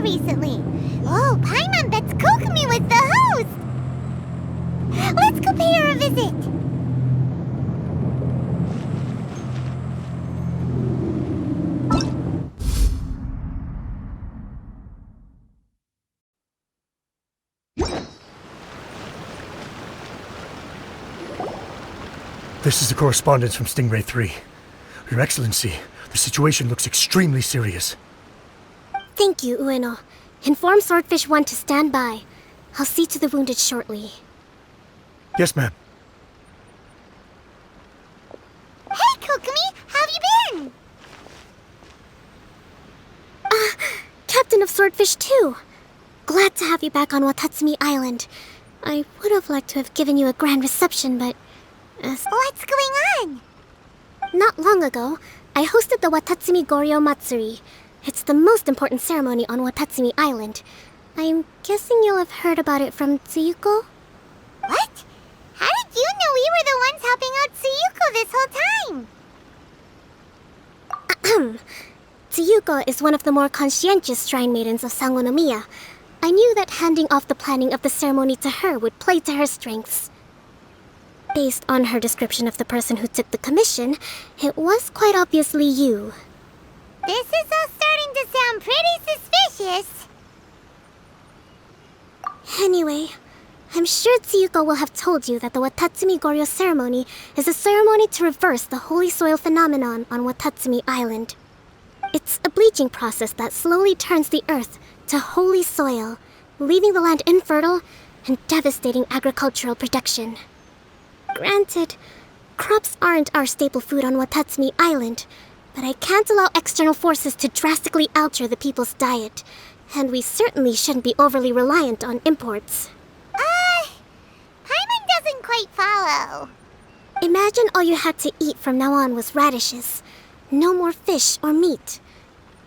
recently. Oh, Paimon bets Kokomi was the host. Let's go pay her a visit. This is the correspondence from Stingray 3. Your Excellency, the situation looks extremely serious. Thank you, Ueno. Inform Swordfish 1 to stand by. I'll see to the wounded shortly. Yes, ma'am. Hey, Kokomi! How have you been? Captain of Swordfish 2. Glad to have you back on Watatsumi Island. I would have liked to have given you a grand reception, but... What's going on? Not long ago, I hosted the Watatsumi Goryo Matsuri. It's the most important ceremony on Watatsumi Island. I'm guessing you'll have heard about it from Tsuyuko? What? How did you know we were the ones helping out Tsuyuko this whole time? Tsuyuko is one of the more conscientious shrine maidens of Sangonomiya. I knew that handing off the planning of the ceremony to her would play to her strengths. Based on her description of the person who took the commission, it was quite obviously you. This is all starting to sound pretty suspicious. Anyway, I'm sure Tsuyuko will have told you that the Watatsumi Goryo ceremony is a ceremony to reverse the holy soil phenomenon on Watatsumi Island. It's a bleaching process that slowly turns the earth to holy soil, leaving the land infertile and devastating agricultural production. Granted, crops aren't our staple food on Watatsumi Island, but I can't allow external forces to drastically alter the people's diet, and we certainly shouldn't be overly reliant on imports. Paimon doesn't quite follow. Imagine all you had to eat from now on was radishes. No more fish or meat.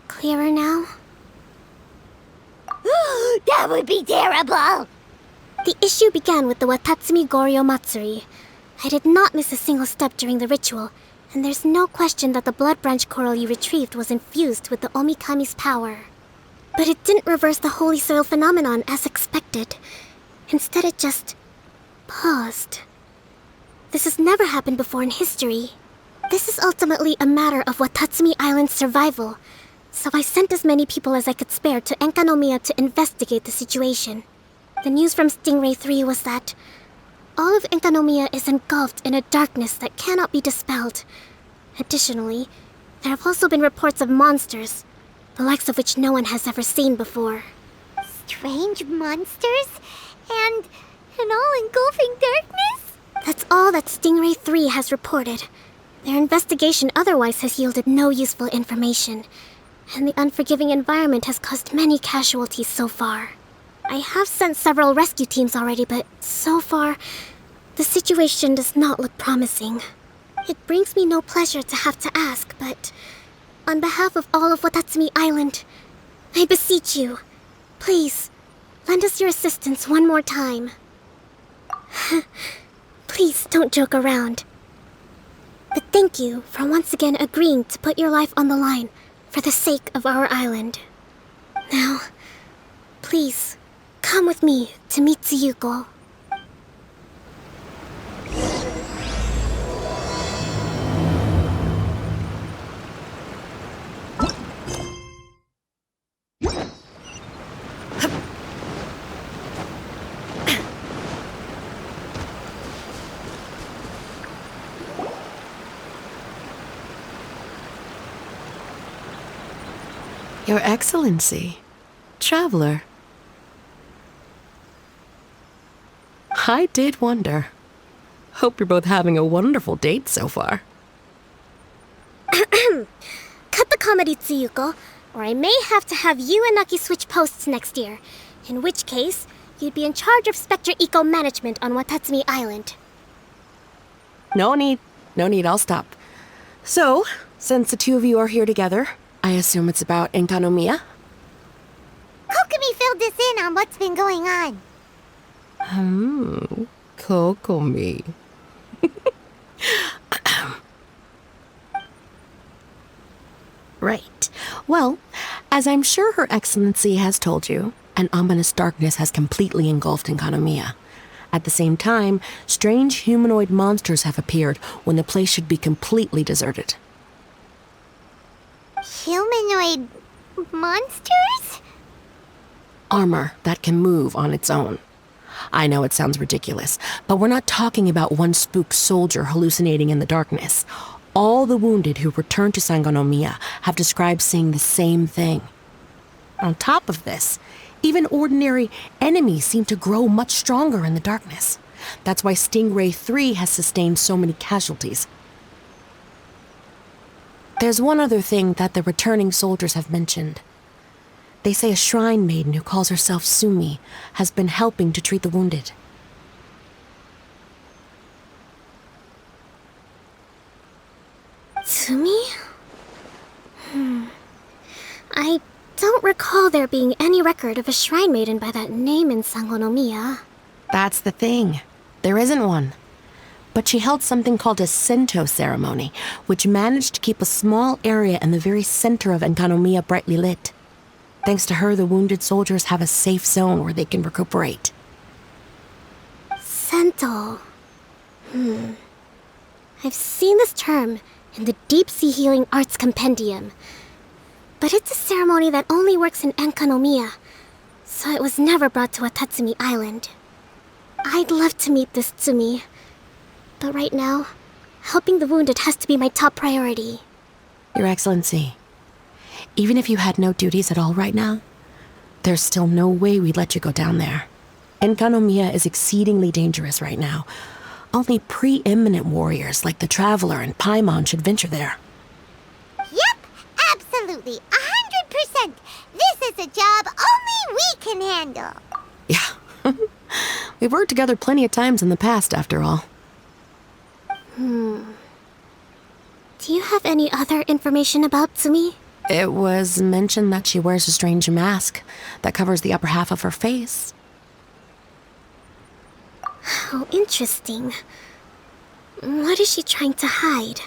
Clearer now? That would be terrible! The issue began with the Watatsumi Goryo Matsuri. I did not miss a single step during the ritual, and there's no question that the blood branch coral you retrieved was infused with the Omikami's power. But it didn't reverse the holy soil phenomenon as expected. Instead, it just... paused. This has never happened before in history. This is ultimately a matter of Watatsumi Island's survival, so I sent as many people as I could spare to Enkanomiya to investigate the situation. The news from Stingray 3 was that all of Enkanomiya is engulfed in a darkness that cannot be dispelled. Additionally, there have also been reports of monsters, the likes of which no one has ever seen before. Strange monsters? And an all-engulfing darkness? That's all that Stingray 3 has reported. Their investigation otherwise has yielded no useful information, and the unforgiving environment has caused many casualties so far. I have sent several rescue teams already, but so far, the situation does not look promising. It brings me no pleasure to have to ask, but on behalf of all of Watatsumi Island, I beseech you, please, lend us your assistance one more time. Please don't joke around. But thank you for once again agreeing to put your life on the line for the sake of our island. Now, please, come with me to meet Tsuyuko. Your Excellency, traveler. I did wonder. Hope you're both having a wonderful date so far. Cut the comedy, Tsuyuko, or I may have to have you and Naki switch posts next year, in which case, you'd be in charge of Spectre Eco Management on Watatsumi Island. No need, I'll stop. So, since the two of you are here together, I assume it's about Enkanomiya? Kokomi filled us in on what's been going on. Kokomi. Right. Well, As I'm sure Her Excellency has told you, an ominous darkness has completely engulfed Enkanomiya. At the same time, strange humanoid monsters have appeared when the place should be completely deserted. Humanoid monsters? Armor that can move on its own. I know it sounds ridiculous, but we're not talking about one spook soldier hallucinating in the darkness. All the wounded who returned to Sangonomiya have described seeing the same thing. On top of this, even ordinary enemies seem to grow much stronger in the darkness. That's why Stingray 3 has sustained so many casualties. There's one other thing that the returning soldiers have mentioned. They say a shrine maiden who calls herself Sumi has been helping to treat the wounded. Sumi? I don't recall there being any record of a shrine maiden by that name in Sangonomiya. That's the thing. There isn't one. But she held something called a Sento ceremony, which managed to keep a small area in the very center of Enkanomiya brightly lit. Thanks to her, the wounded soldiers have a safe zone where they can recuperate. Sento. I've seen this term in the Deep Sea Healing Arts Compendium. But it's a ceremony that only works in Enkanomiya, so it was never brought to Watatsumi Island. I'd love to meet this Tsumi, but right now, helping the wounded has to be my top priority. Your Excellency, even if you had no duties at all right now, there's still no way we'd let you go down there. Enkanomiya is exceedingly dangerous right now. Only preeminent warriors like the Traveler and Paimon should venture there. Yep, absolutely, 100%. This is a job only we can handle. Yeah. We've worked together plenty of times in the past, after all. Do you have any other information about Tsumi? It was mentioned that she wears a strange mask that covers the upper half of her face. How interesting. What is she trying to hide?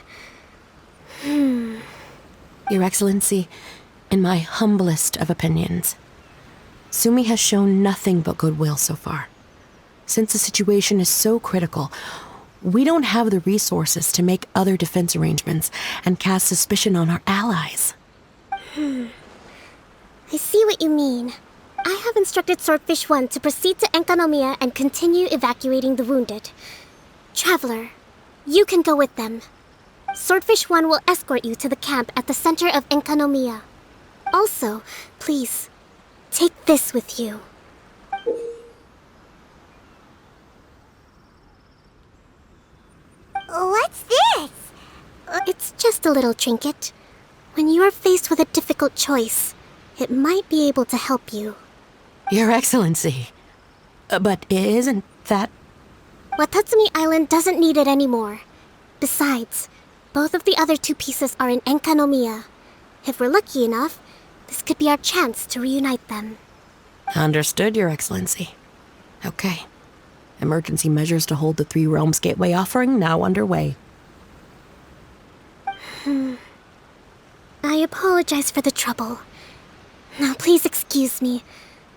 Your Excellency, in my humblest of opinions, Sumi has shown nothing but goodwill so far. Since the situation is so critical, we don't have the resources to make other defense arrangements and cast suspicion on our allies. I see what you mean. I have instructed Swordfish 1 to proceed to Enkanomiya and continue evacuating the wounded. Traveler, you can go with them. Swordfish 1 will escort you to the camp at the center of Enkanomiya. Also, please, take this with you. What's this? It's just a little trinket. When you are faced with a difficult choice, it might be able to help you. Your Excellency. But isn't that... Watatsumi Island doesn't need it anymore. Besides, both of the other two pieces are in Enkanomiya. If we're lucky enough, this could be our chance to reunite them. Understood, Your Excellency. Okay. Emergency measures to hold the Three Realms Gateway offering now underway. I apologize for the trouble. Now please excuse me.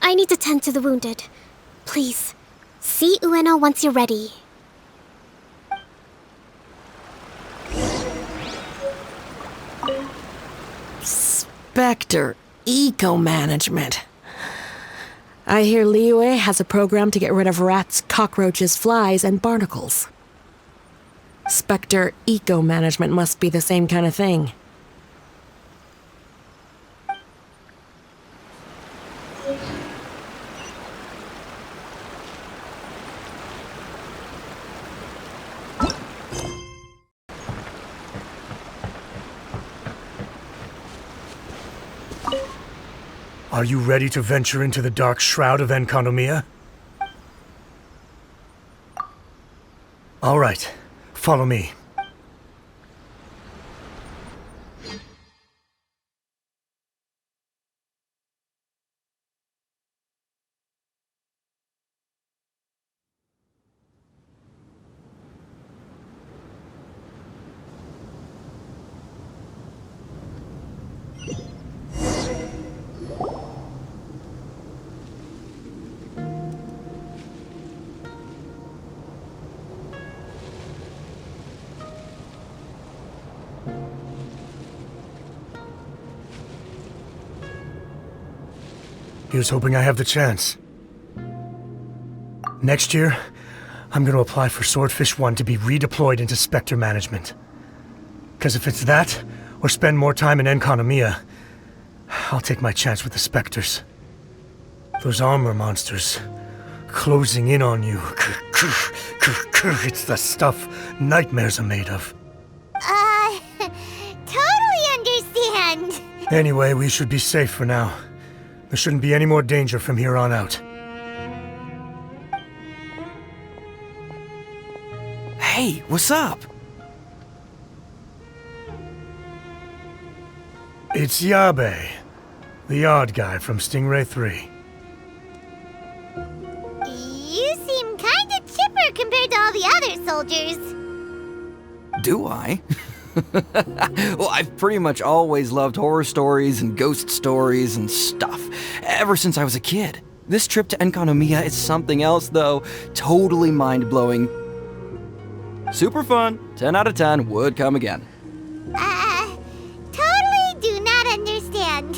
I need to tend to the wounded. Please, see Ueno once you're ready. Spectre Eco-Management. I hear Liyue has a program to get rid of rats, cockroaches, flies, and barnacles. Spectre Eco-Management must be the same kind of thing. Are you ready to venture into the dark shroud of Enkanomiya? All right, follow me. Here's hoping I have the chance. Next year, I'm going to apply for Swordfish 1 to be redeployed into Spectre management. Because if it's that, or spend more time in Enconomia, I'll take my chance with the Spectres. Those armor monsters, closing in on you. It's the stuff nightmares are made of. Totally understand. Anyway, we should be safe for now. There shouldn't be any more danger from here on out. Hey, what's up? It's Yabe, the odd guy from Stingray 3. You seem kinda chipper compared to all the other soldiers. Do I? Well, I've pretty much always loved horror stories and ghost stories and stuff, ever since I was a kid. This trip to Enconomia is something else, though. Totally mind-blowing. Super fun. 10 out of 10 would come again. Totally do not understand.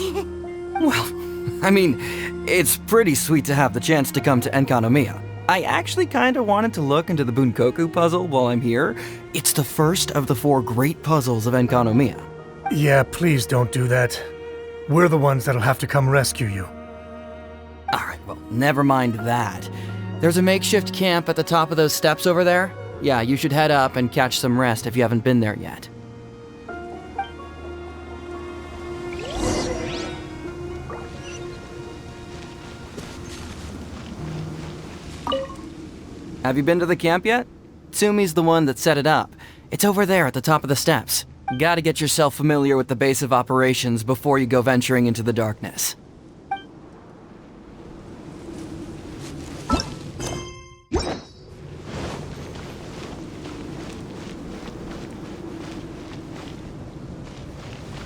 Well, I mean, it's pretty sweet to have the chance to come to Enconomia. I actually kinda wanted to look into the Bunkoku puzzle while I'm here. It's the first of the 4 great puzzles of Enconomia. Yeah, please don't do that. We're the ones that'll have to come rescue you. Alright, well, never mind that. There's a makeshift camp at the top of those steps over there. Yeah, you should head up and catch some rest if you haven't been there yet. Have you been to the camp yet? Tsumi's the one that set it up. It's over there at the top of the steps. Gotta get yourself familiar with the base of operations before you go venturing into the darkness.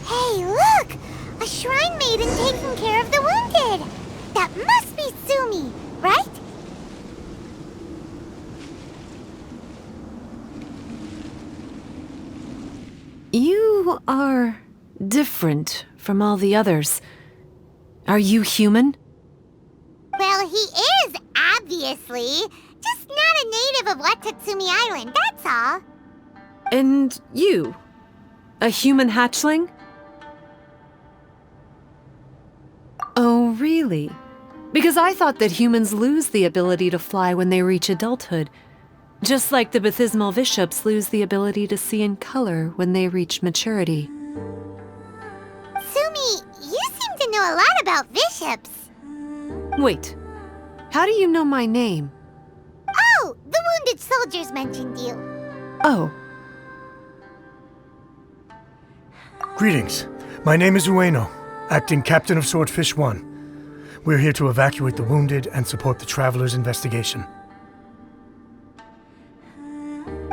Hey, look! A shrine maiden taking care of the wounded! That must be Sumi, right? You are different from all the others. Are you human? Well, he is, obviously. Just not a native of Watatsumi Island, that's all. And you? A human hatchling? Oh, really? Because I thought that humans lose the ability to fly when they reach adulthood. Just like the baptismal bishops lose the ability to see in color when they reach maturity. Sumi, you seem to know a lot about bishops. Wait, how do you know my name? Oh, the wounded soldiers mentioned you. Oh, Greetings. My name is Ueno, acting captain of Swordfish 1. We're here to evacuate the wounded and support the traveler's investigation.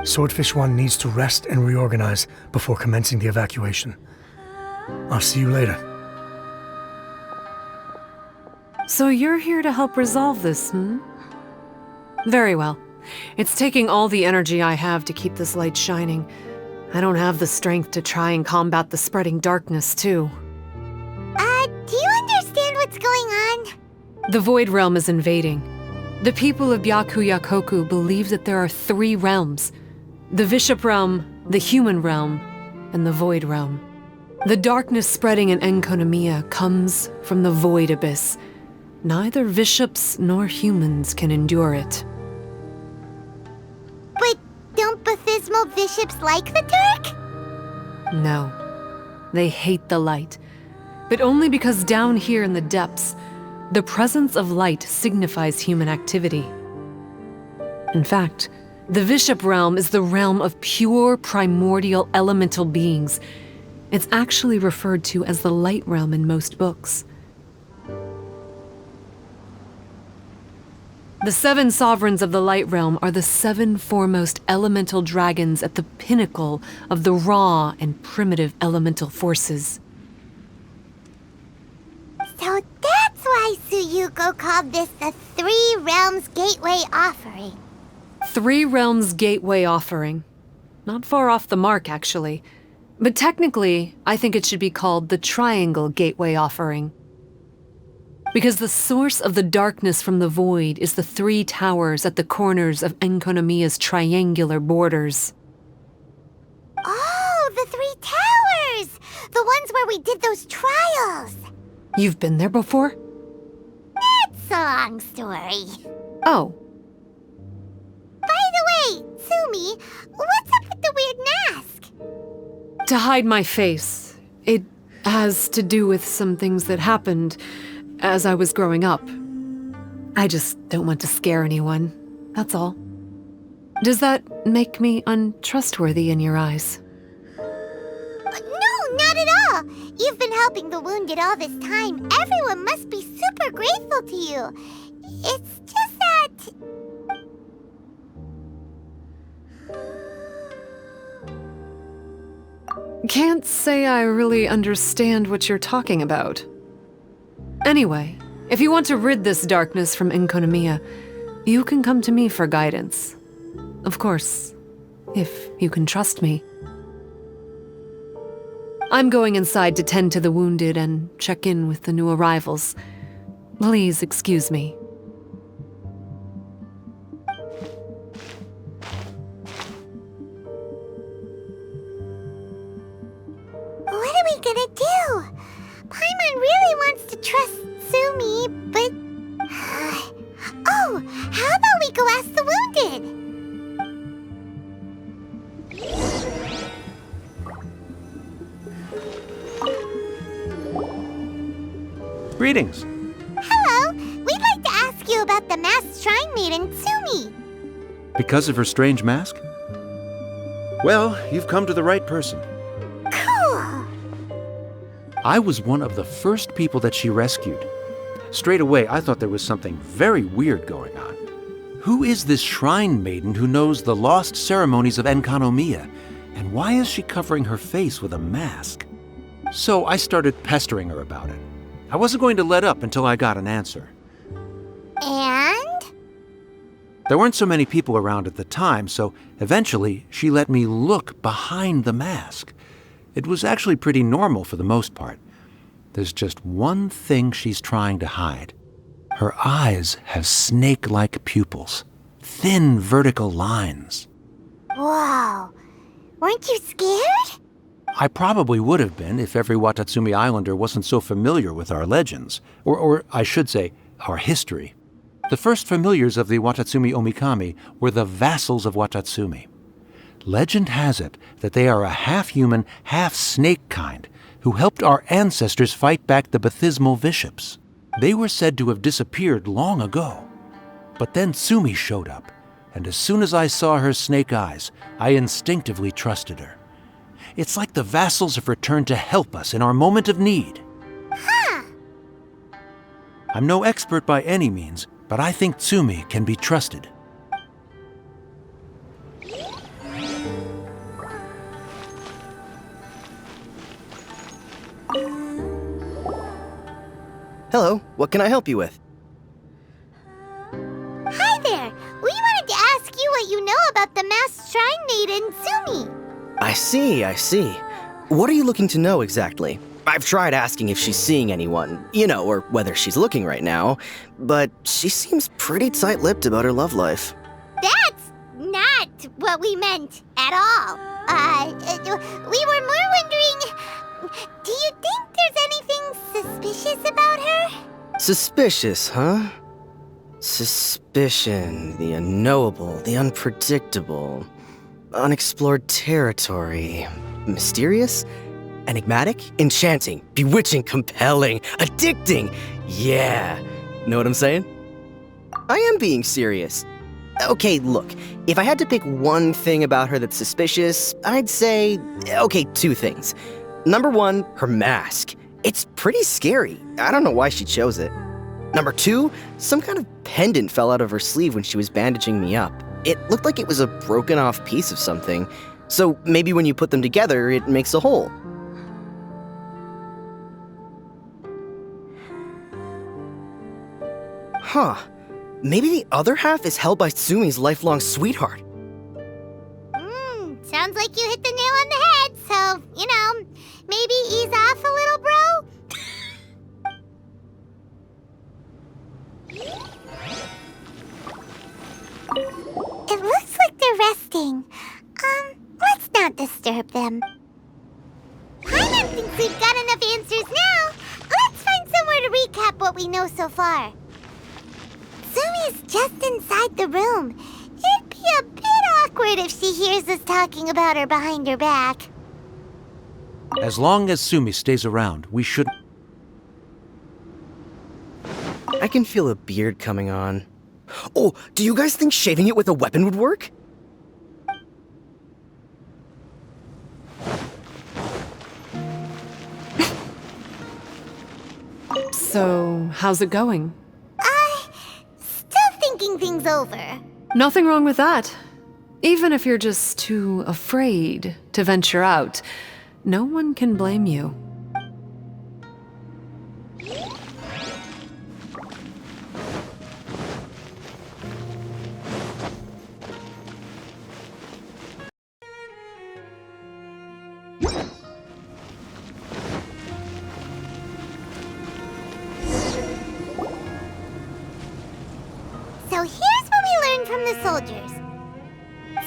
Swordfish 1 needs to rest and reorganize before commencing the evacuation. I'll see you later. so you're here to help resolve this, Very well. It's taking all the energy I have to keep this light shining. I don't have the strength to try and combat the spreading darkness, too. Do you understand what's going on? The Void Realm is invading. The people of Byakuyakoku believe that there are 3 realms. The Bishop Realm, the Human Realm, and the Void Realm. The darkness spreading in Enconomia comes from the Void Abyss. Neither bishops nor humans can endure it. But don't baptismal bishops like the dark? No. They hate the light. But only because down here in the depths, the presence of light signifies human activity. In fact, the Bishop Realm is the realm of pure primordial elemental beings. It's actually referred to as the Light Realm in most books. The 7 sovereigns of the Light Realm are the 7 foremost elemental dragons at the pinnacle of the raw and primitive elemental forces. So that's why Suyuko called this the 3 Realms Gateway Offering. 3 Realms Gateway Offering. Not far off the mark, actually. But technically, I think it should be called the Triangle Gateway Offering. Because the source of the darkness from the void is the 3 towers at the corners of Enkonomiya's triangular borders. Oh, the 3 towers! The ones where we did those trials! You've been there before? It's a long story. Oh. By the way, Tsumi, what's up with the weird mask? To hide my face. It has to do with some things that happened as I was growing up. I just don't want to scare anyone, that's all. Does that make me untrustworthy in your eyes? No, not at all. You've been helping the wounded all this time. Everyone must be super grateful to you. It's just that... Can't say I really understand what you're talking about. Anyway, if you want to rid this darkness from Enkonomiya, you can come to me for guidance. Of course, if you can trust me. I'm going inside to tend to the wounded and check in with the new arrivals. Please excuse me. What are we gonna do? Paimon really wants to trust Tsumi, but... Oh, how about we go ask the wounded? Greetings. Hello, we'd like to ask you about the masked shrine maiden, Tsumi. Because of her strange mask? Well, you've come to the right person. Cool. I was one of the first people that she rescued. Straight away, I thought there was something very weird going on. Who is this shrine maiden who knows the lost ceremonies of Enkonomiya? And why is she covering her face with a mask? So I started pestering her about it. I wasn't going to let up until I got an answer. And? There weren't so many people around at the time, so eventually she let me look behind the mask. It was actually pretty normal for the most part. There's just one thing she's trying to hide. Her eyes have snake-like pupils, thin vertical lines. Whoa. Weren't you scared? I probably would have been if every Watatsumi Islander wasn't so familiar with our legends, or I should say, our history. The first familiars of the Watatsumi Omikami were the vassals of Watatsumi. Legend has it that they are a half-human, half-snake kind who helped our ancestors fight back the baptismal bishops. They were said to have disappeared long ago. But then Tsumi showed up, and as soon as I saw her snake eyes, I instinctively trusted her. It's like the vassals have returned to help us in our moment of need. Huh. I'm no expert by any means, but I think Tsumi can be trusted. Hello, what can I help you with? Hi there. We wanted to ask you what you know about the masked shrine maiden, Tsumi. I see. What are you looking to know exactly? I've tried asking if she's seeing anyone, or whether she's looking right now, but she seems pretty tight-lipped about her love life. That's not what we meant at all. We were more wondering, do you think there's anything suspicious about her? Suspicious, huh? Suspicion, the unknowable, the unpredictable, unexplored territory, mysterious, enigmatic, enchanting, bewitching, compelling, addicting. Yeah, know what I'm saying? I am being serious. Okay, look, if I had to pick one thing about her that's suspicious, I'd say, two things. Number one, her mask. It's pretty scary. I don't know why she chose it. Number two, some kind of pendant fell out of her sleeve when she was bandaging me up. It looked like it was a broken off piece of something. So maybe when you put them together, it makes a whole. Huh. Maybe the other half is held by Tsumi's lifelong sweetheart. Sounds like you hit the nail on the head, so, maybe ease off a little, bro? disturb them. Paimon thinks we've got enough answers now. Let's find somewhere to recap what we know so far. Sumi's just inside the room. It'd be a bit awkward if she hears us talking about her behind her back. As long as Sumi stays around, we shouldn't. I can feel a beard coming on. Oh, do you guys think shaving it with a weapon would work? So, how's it going? Still thinking things over. Nothing wrong with that. Even if you're just too afraid to venture out, no one can blame you. So here's what we learned from the soldiers.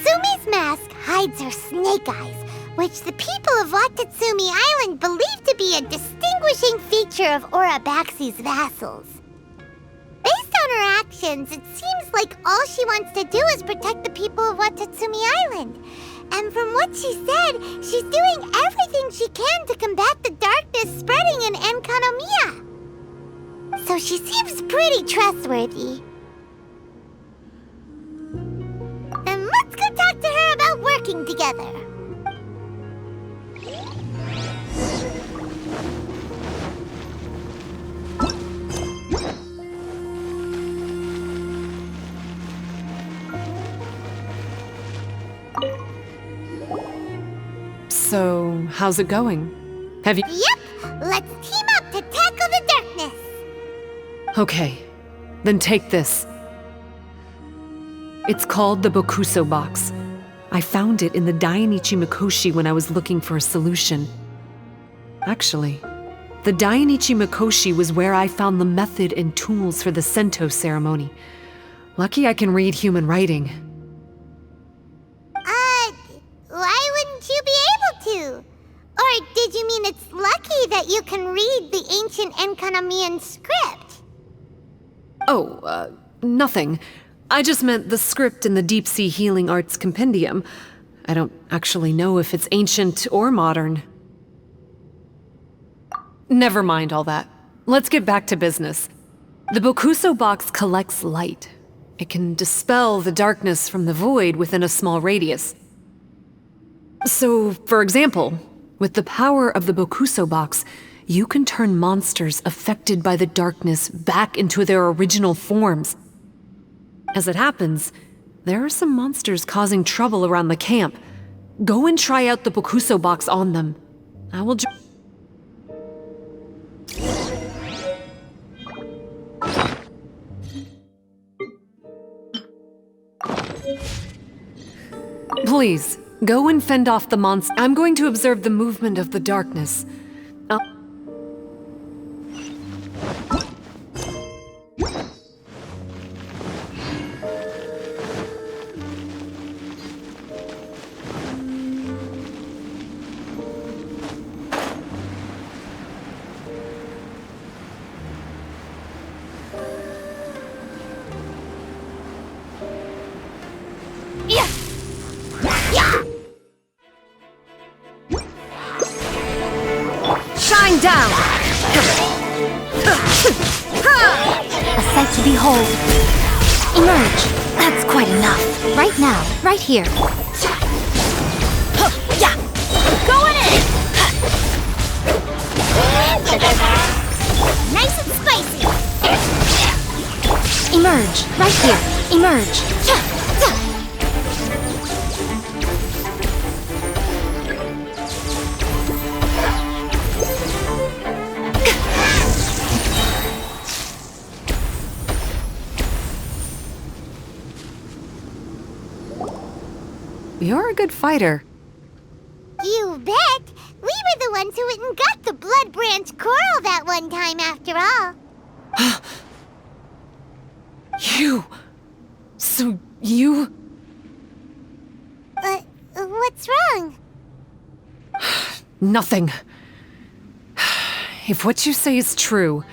Sumi's mask hides her snake eyes, which the people of Watatsumi Island believe to be a distinguishing feature of Orabaxi's vassals. Based on her actions, it seems like all she wants to do is protect the people of Watatsumi Island. And from what she said, she's doing everything she can to combat the darkness spreading in Enkanomiya. So she seems pretty trustworthy. Then let's go talk to her about working together. So, how's it going? Have you... Yep, let's team up to tackle the darkness. Okay, then take this. It's called the Bokuso box. I found it in the Dainichi Mikoshi when I was looking for a solution. Actually, the Dainichi Mikoshi was where I found the method and tools for the Sento ceremony. Lucky I can read human writing. Why wouldn't you be able to? Or did you mean it's lucky that you can read the ancient Enkanamian script? Oh, nothing. I just meant the script in the Deep Sea Healing Arts Compendium. I don't actually know if it's ancient or modern. Never mind all that. Let's get back to business. The Bokuso box collects light. It can dispel the darkness from the void within a small radius. So, for example, with the power of the Bokuso box, you can turn monsters affected by the darkness back into their original forms. As it happens, there are some monsters causing trouble around the camp. Go and try out the Bokuso box on them. I will Please, go and fend off the monster. I'm going to observe the movement of the darkness. Shine down! A sight to behold. Emerge. That's quite enough. Right now, right here. Yeah. Going in! Nice and spicy. Emerge. Right here. Emerge. You're a good fighter. You bet! We were the ones who went and got the blood branch coral that one time after all. You... So you... What's wrong? Nothing. If what you say is true,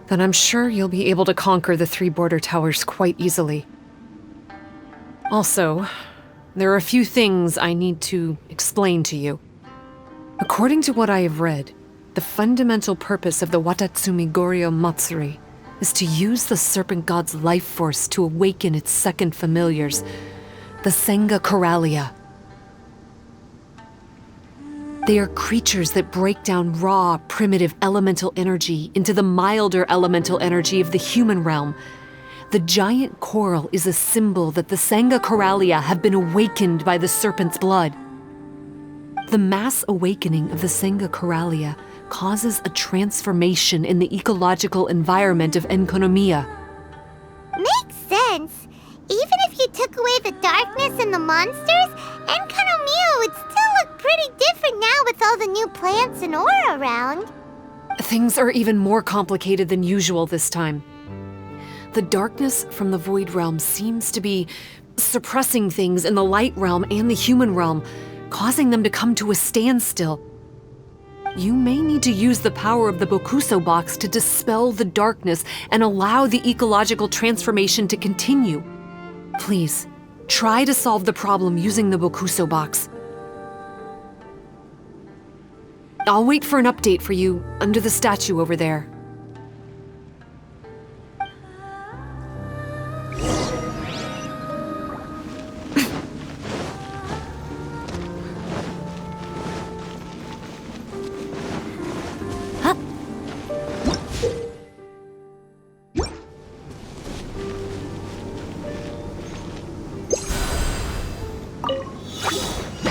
then I'm sure you'll be able to conquer the 3 border towers quite easily. Also, there are a few things I need to explain to you. According to what I have read, the fundamental purpose of the Watatsumi Goryo Matsuri is to use the serpent god's life force to awaken its second familiars, the Senga Coralia. They are creatures that break down raw, primitive elemental energy into the milder elemental energy of the human realm. The giant coral is a symbol that the Senga Coralia have been awakened by the serpent's blood. The mass awakening of the Senga Coralia causes a transformation in the ecological environment of Enkonomiya. Makes sense. Even if you took away the darkness and the monsters, Enkonomiya would still look pretty different now with all the new plants and aura around. Things are even more complicated than usual this time. The darkness from the Void Realm seems to be suppressing things in the Light Realm and the Human Realm, causing them to come to a standstill. You may need to use the power of the Bokuso box to dispel the darkness and allow the ecological transformation to continue. Please, try to solve the problem using the Bokuso box. I'll wait for an update for you under the statue over there.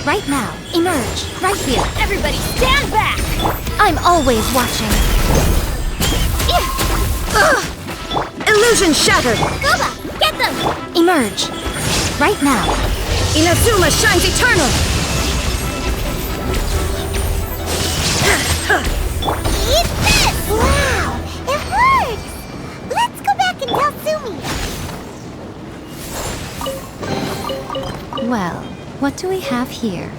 Right now, emerge. Right here. Everybody stand back! I'm always watching. Illusion shattered! Goba, get them! Emerge. Right now. Inazuma shines eternal! Eat this! Wow! It works! Let's go back and tell Sumi. Well, what do we have here?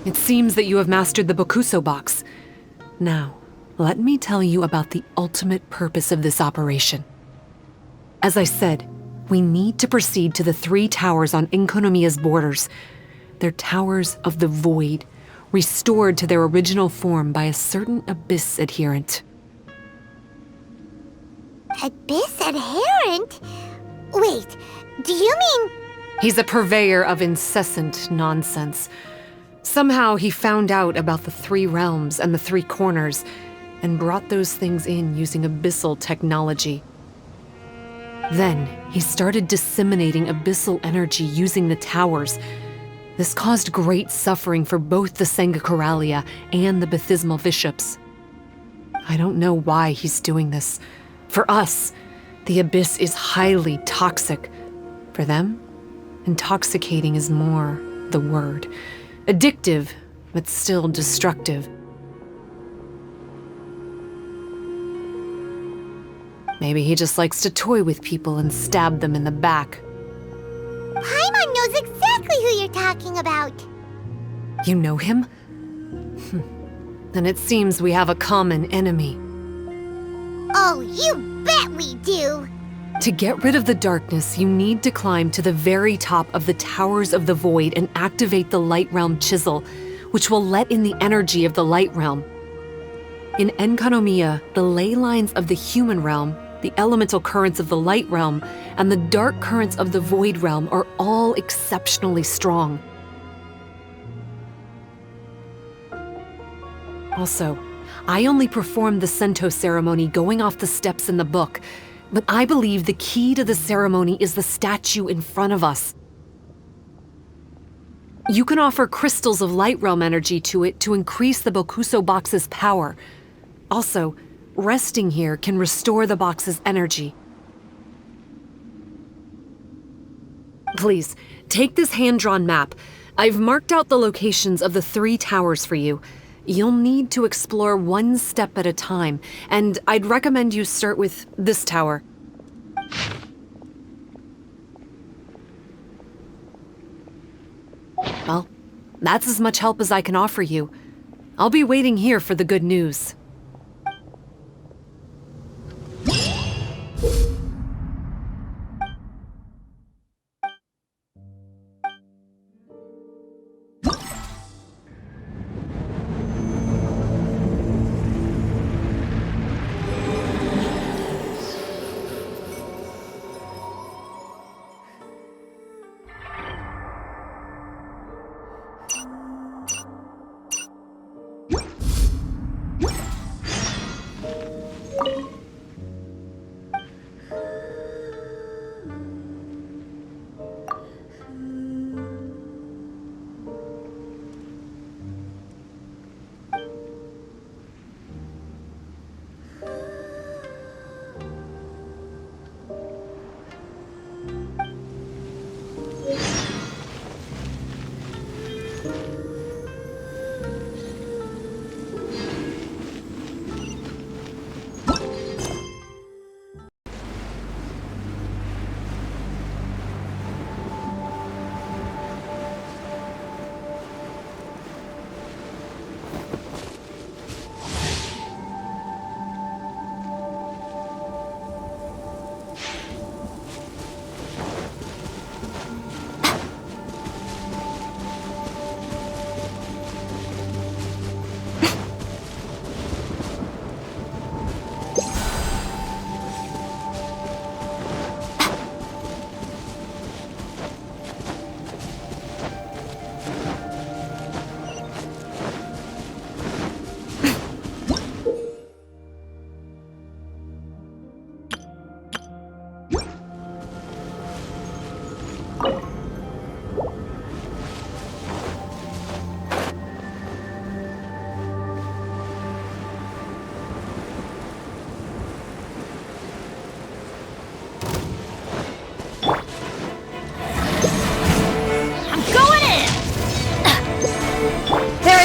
It seems that you have mastered the Bokuso box. Now, let me tell you about the ultimate purpose of this operation. As I said, we need to proceed to the 3 towers on Enkonomiya's borders. They're towers of the void, restored to their original form by a certain Abyss adherent. Abyss adherent? Wait, do you mean... He's a purveyor of incessant nonsense. Somehow he found out about the 3 realms and the 3 corners, and brought those things in using abyssal technology. Then, he started disseminating abyssal energy using the towers. This caused great suffering for both the Senga Coralia and the Baptismal Bishops. I don't know why he's doing this. For us, the Abyss is highly toxic. For them, intoxicating is more the word. Addictive, but still destructive. Maybe he just likes to toy with people and stab them in the back. Paimon knows exactly who you're talking about. You know him? Then it seems we have a common enemy. Oh, you bet we do! To get rid of the darkness, you need to climb to the very top of the Towers of the Void and activate the Light Realm Chisel, which will let in the energy of the Light Realm. In Enkonomiya, the ley lines of the human realm, the elemental currents of the Light Realm, and the dark currents of the Void Realm are all exceptionally strong. Also, I only performed the Sento ceremony going off the steps in the book, but I believe the key to the ceremony is the statue in front of us. You can offer crystals of Light Realm energy to it to increase the Bokuso box's power. Also, resting here can restore the box's energy. Please, take this hand-drawn map. I've marked out the locations of the 3 towers for you. You'll need to explore one step at a time, and I'd recommend you start with this tower. Well, that's as much help as I can offer you. I'll be waiting here for the good news.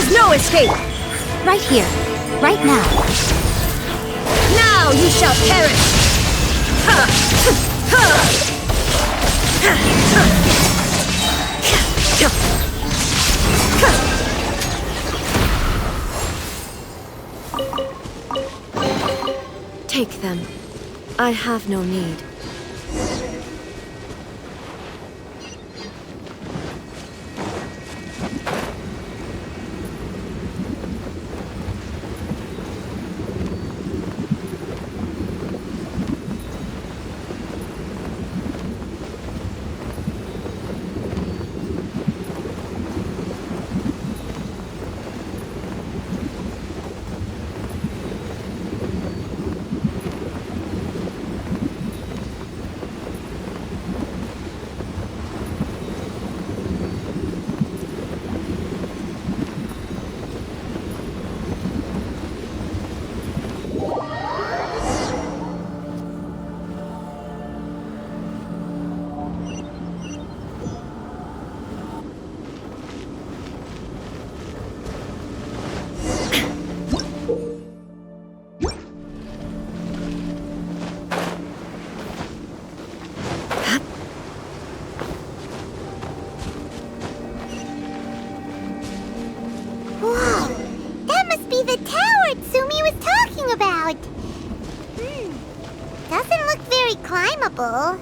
No escape! Right here. Right now. Now you shall perish! Take them. I have no need. Doesn't look very climbable.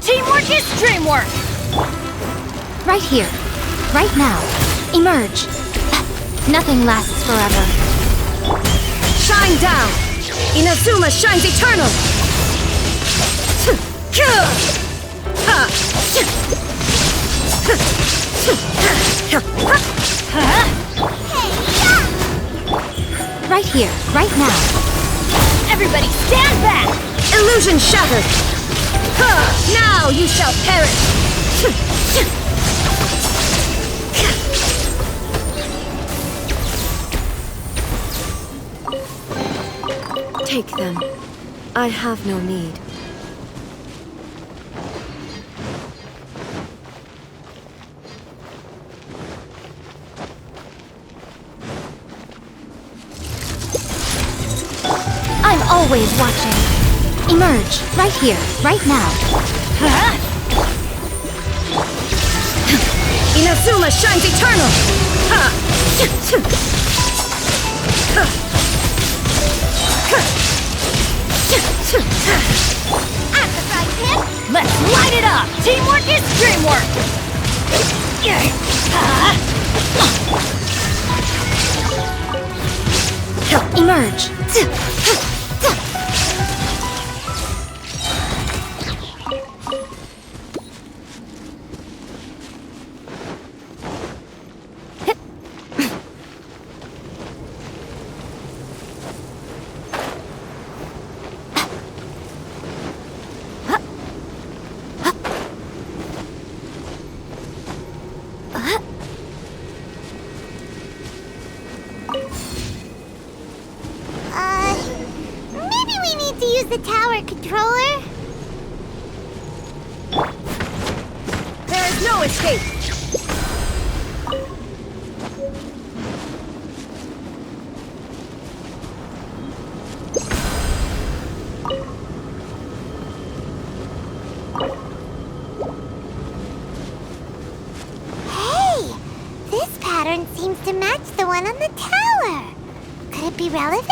Teamwork is dreamwork! Right here. right now. Emerge. Nothing lasts forever. Shine down! Inazuma shines eternal! Right here, right now. Everybody stand back! Illusion shattered! Now you shall perish! Take them. I have no need. I'm always watching. Emerge, right here, right now. Inazuma shines eternal! At the fry pit, let's light it up! Teamwork is dreamwork! Emerge. Maybe we need to use the tower controller? There is no escape! Hey! This pattern seems to match the one on the tower. Could it be relevant?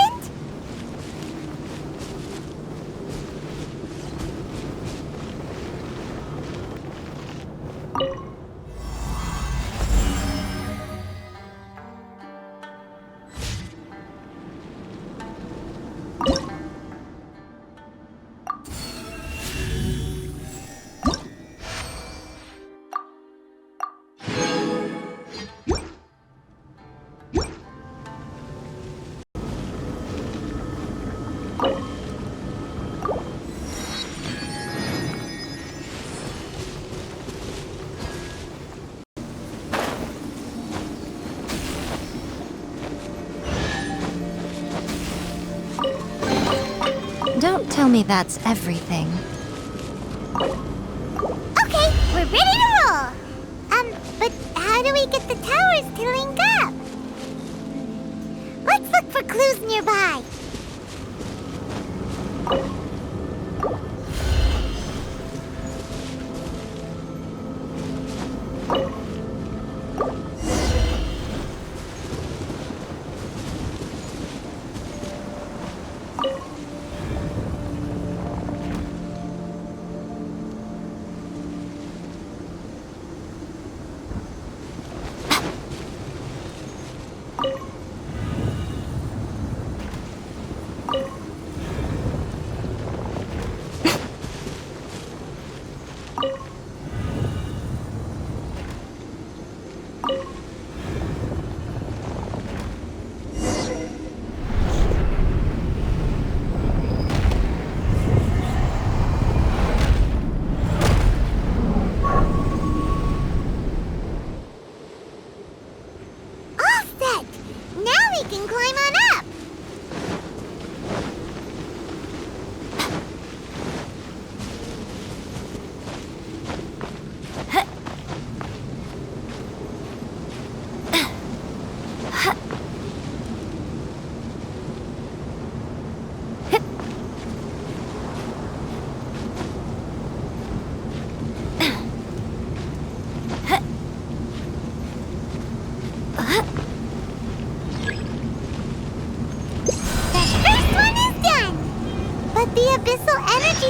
Don't tell me that's everything. Okay, we're ready to roll. But how do we get the towers to link up? Let's look for clues nearby.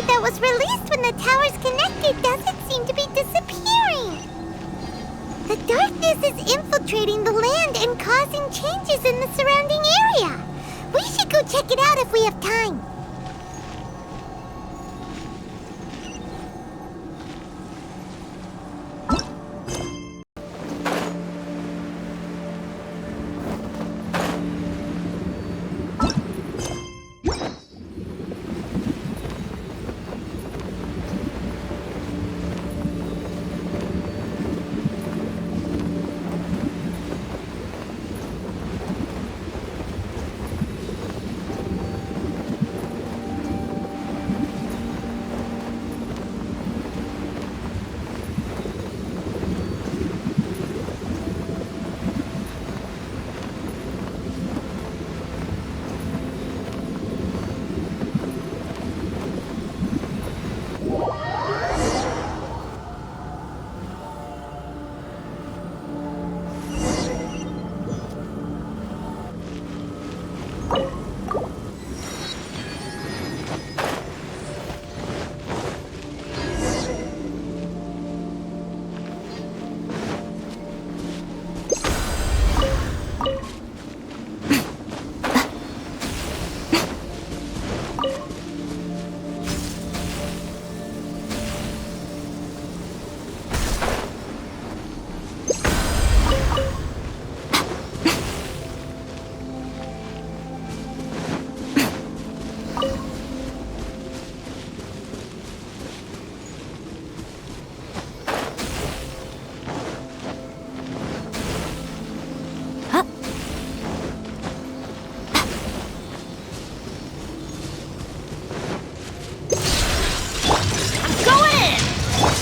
That was released when the towers connected doesn't seem to be disappearing. The darkness is infiltrating the land and causing changes in the surrounding area. We should go check it out if we have time.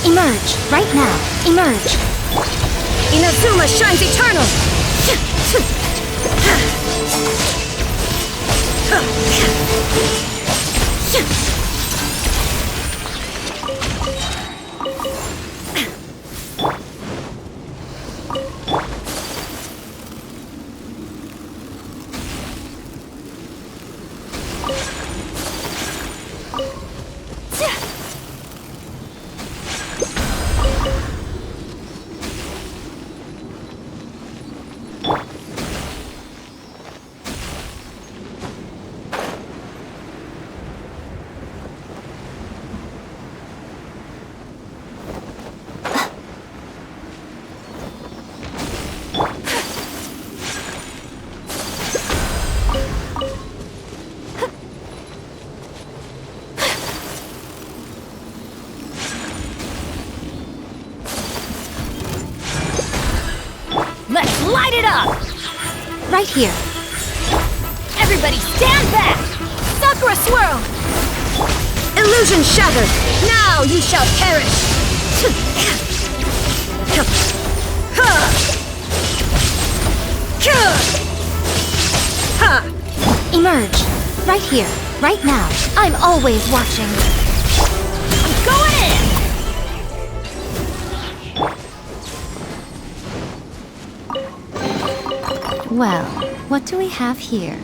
Emerge, right now. Emerge. Inazuma shines eternal! Let's light it up! Right here. Everybody stand back! Sakura swirl! Illusion shattered! Now you shall perish! Emerge. Right here. Right now. I'm always watching. I'm going in! Well, what do we have here?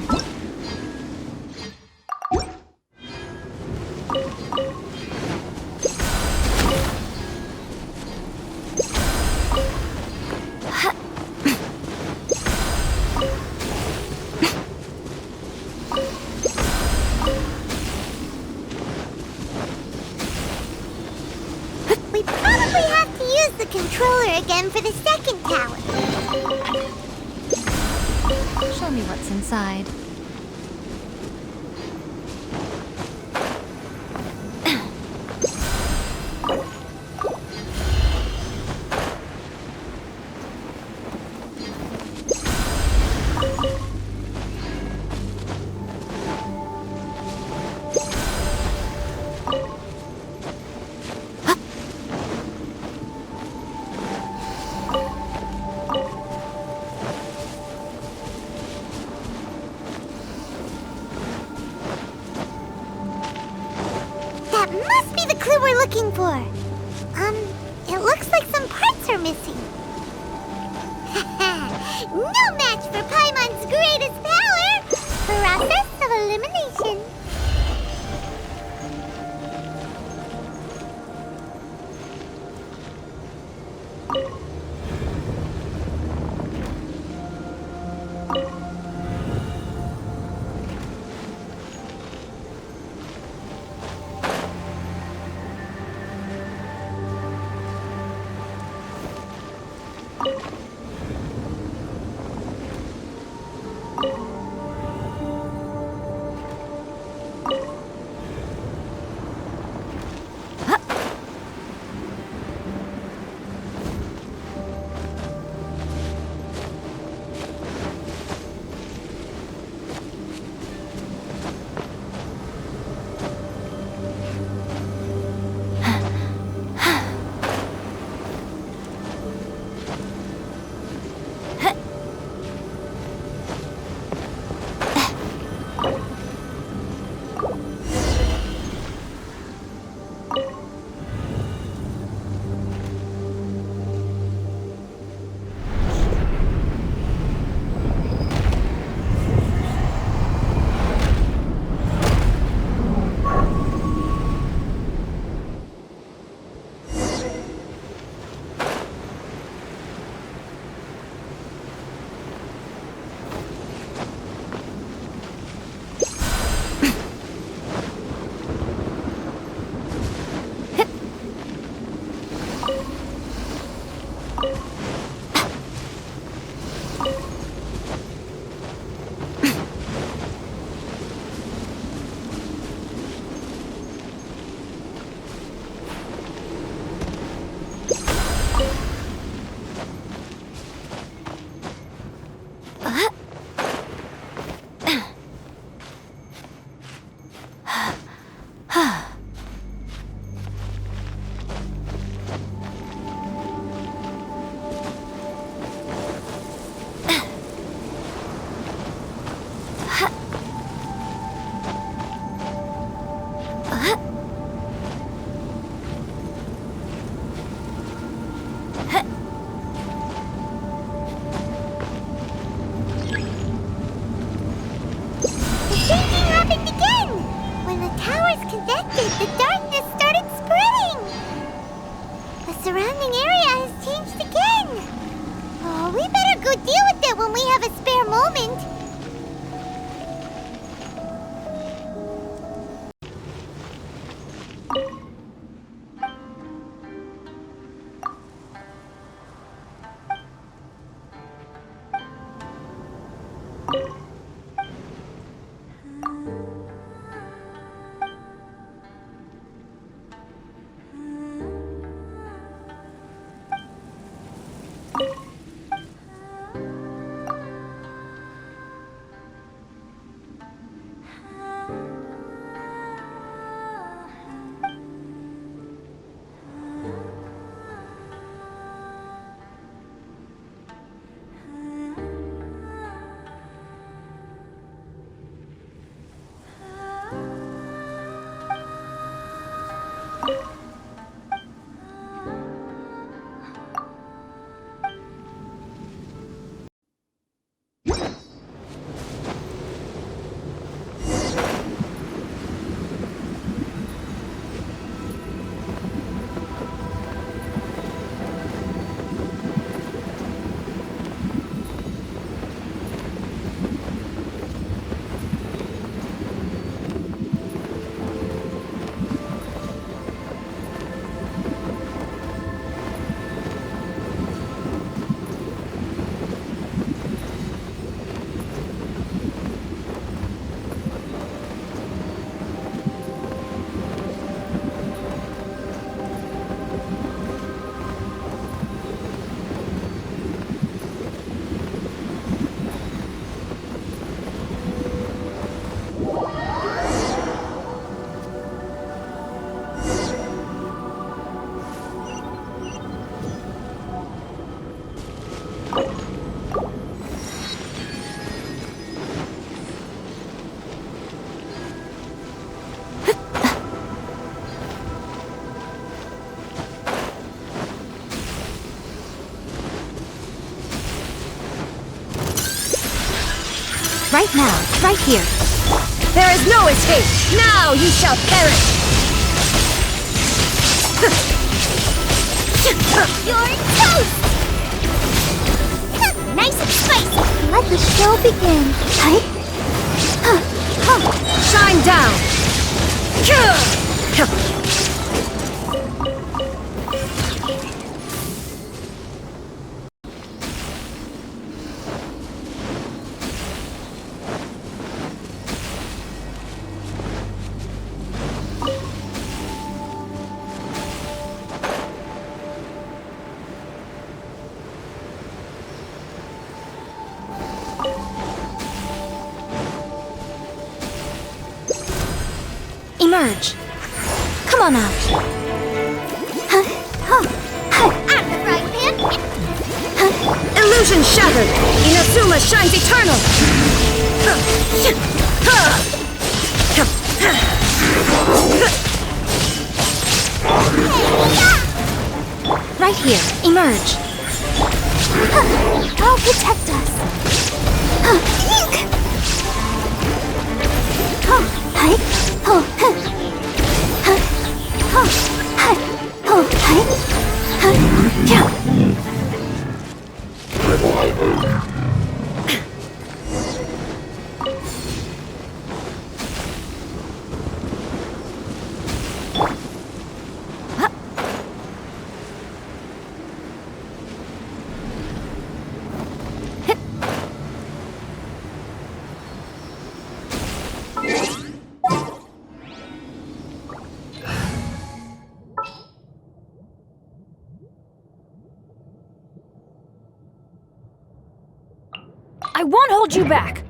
We probably have to use the controller again for the second tower. Show me what's inside. That must be the clue we're looking for. It looks like some parts are missing. No match for Paimon's greatest power! Process of elimination. happened again! When the towers connected, the darkness started spreading! The surrounding area has changed again! Oh, we better go deal with it when we have a spare moment! Right now, right here. There is no escape! Now you shall perish! You're toast! Nice and spicy! Let the show begin. Shine down! Emerge. Come on out. I'm the frying pan! Illusion shattered! Inazuma shines eternal! Right here. Emerge. I'll protect us. I won't hold you back!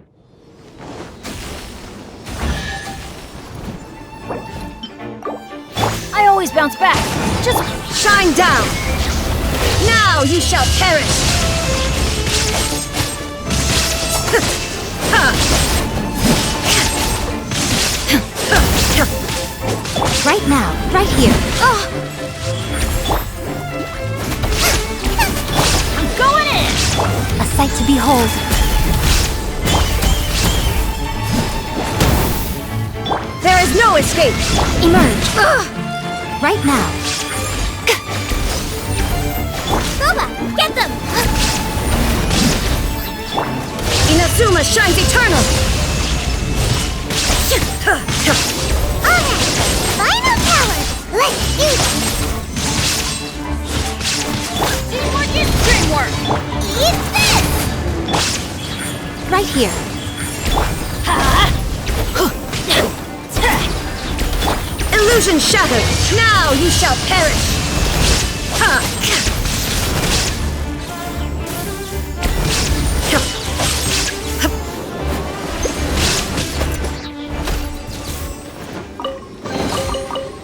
I always bounce back. Just shine down! Now you shall perish! Right now, right here. I'm going in! A sight to behold. There is no escape! Emerge! Right now! Boba, get them! Inazuma shines eternal! Alright, final power! Let's use it! Teamwork is dreamwork! Eat this! Right here. Illusion shattered! Now you shall perish!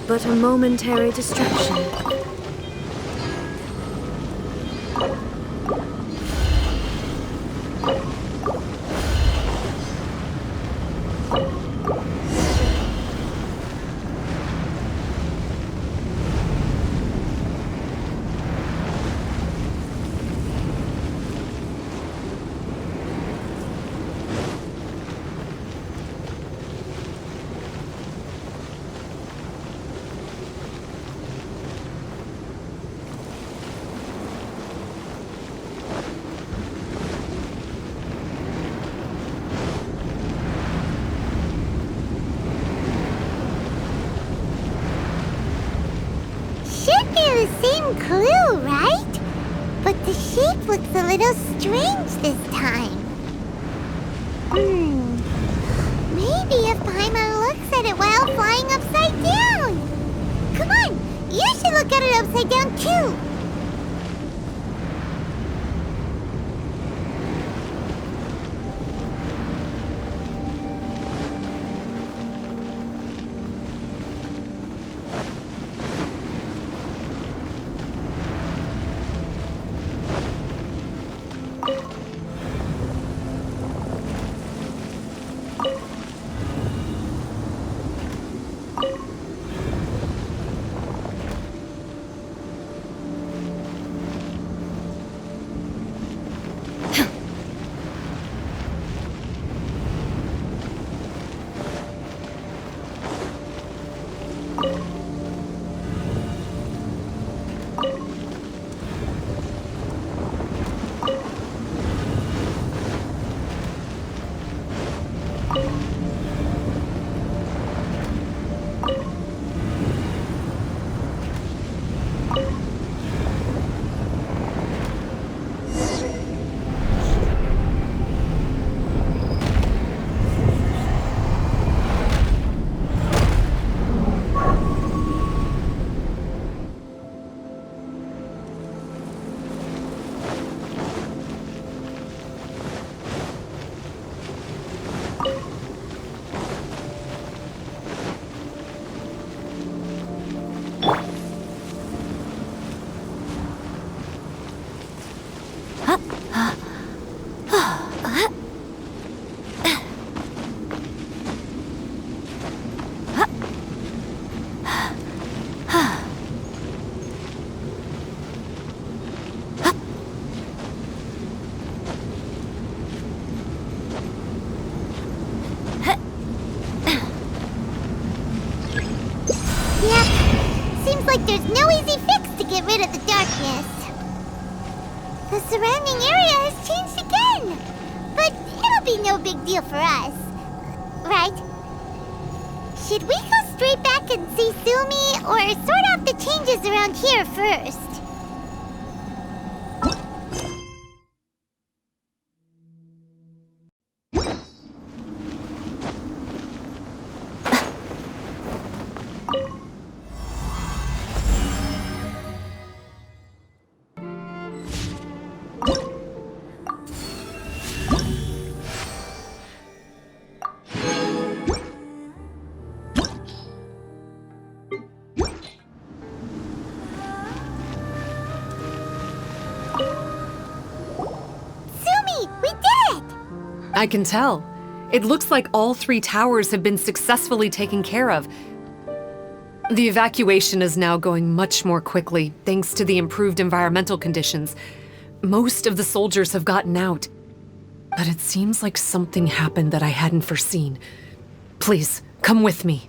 But a momentary distraction. Should be the same clue, right? But the shape looks a little strange this time. Maybe if Paimon looks at it while flying upside down. Come on, you should look at it upside down too. Like there's no easy fix to get rid of the darkness. The surrounding area has changed again. But it'll be no big deal for us. Right? Should we go straight back and see Sumi, or sort out the changes around here first? I can tell. It looks like all 3 towers have been successfully taken care of. The evacuation is now going much more quickly, thanks to the improved environmental conditions. Most of the soldiers have gotten out. But it seems like something happened that I hadn't foreseen. Please, come with me.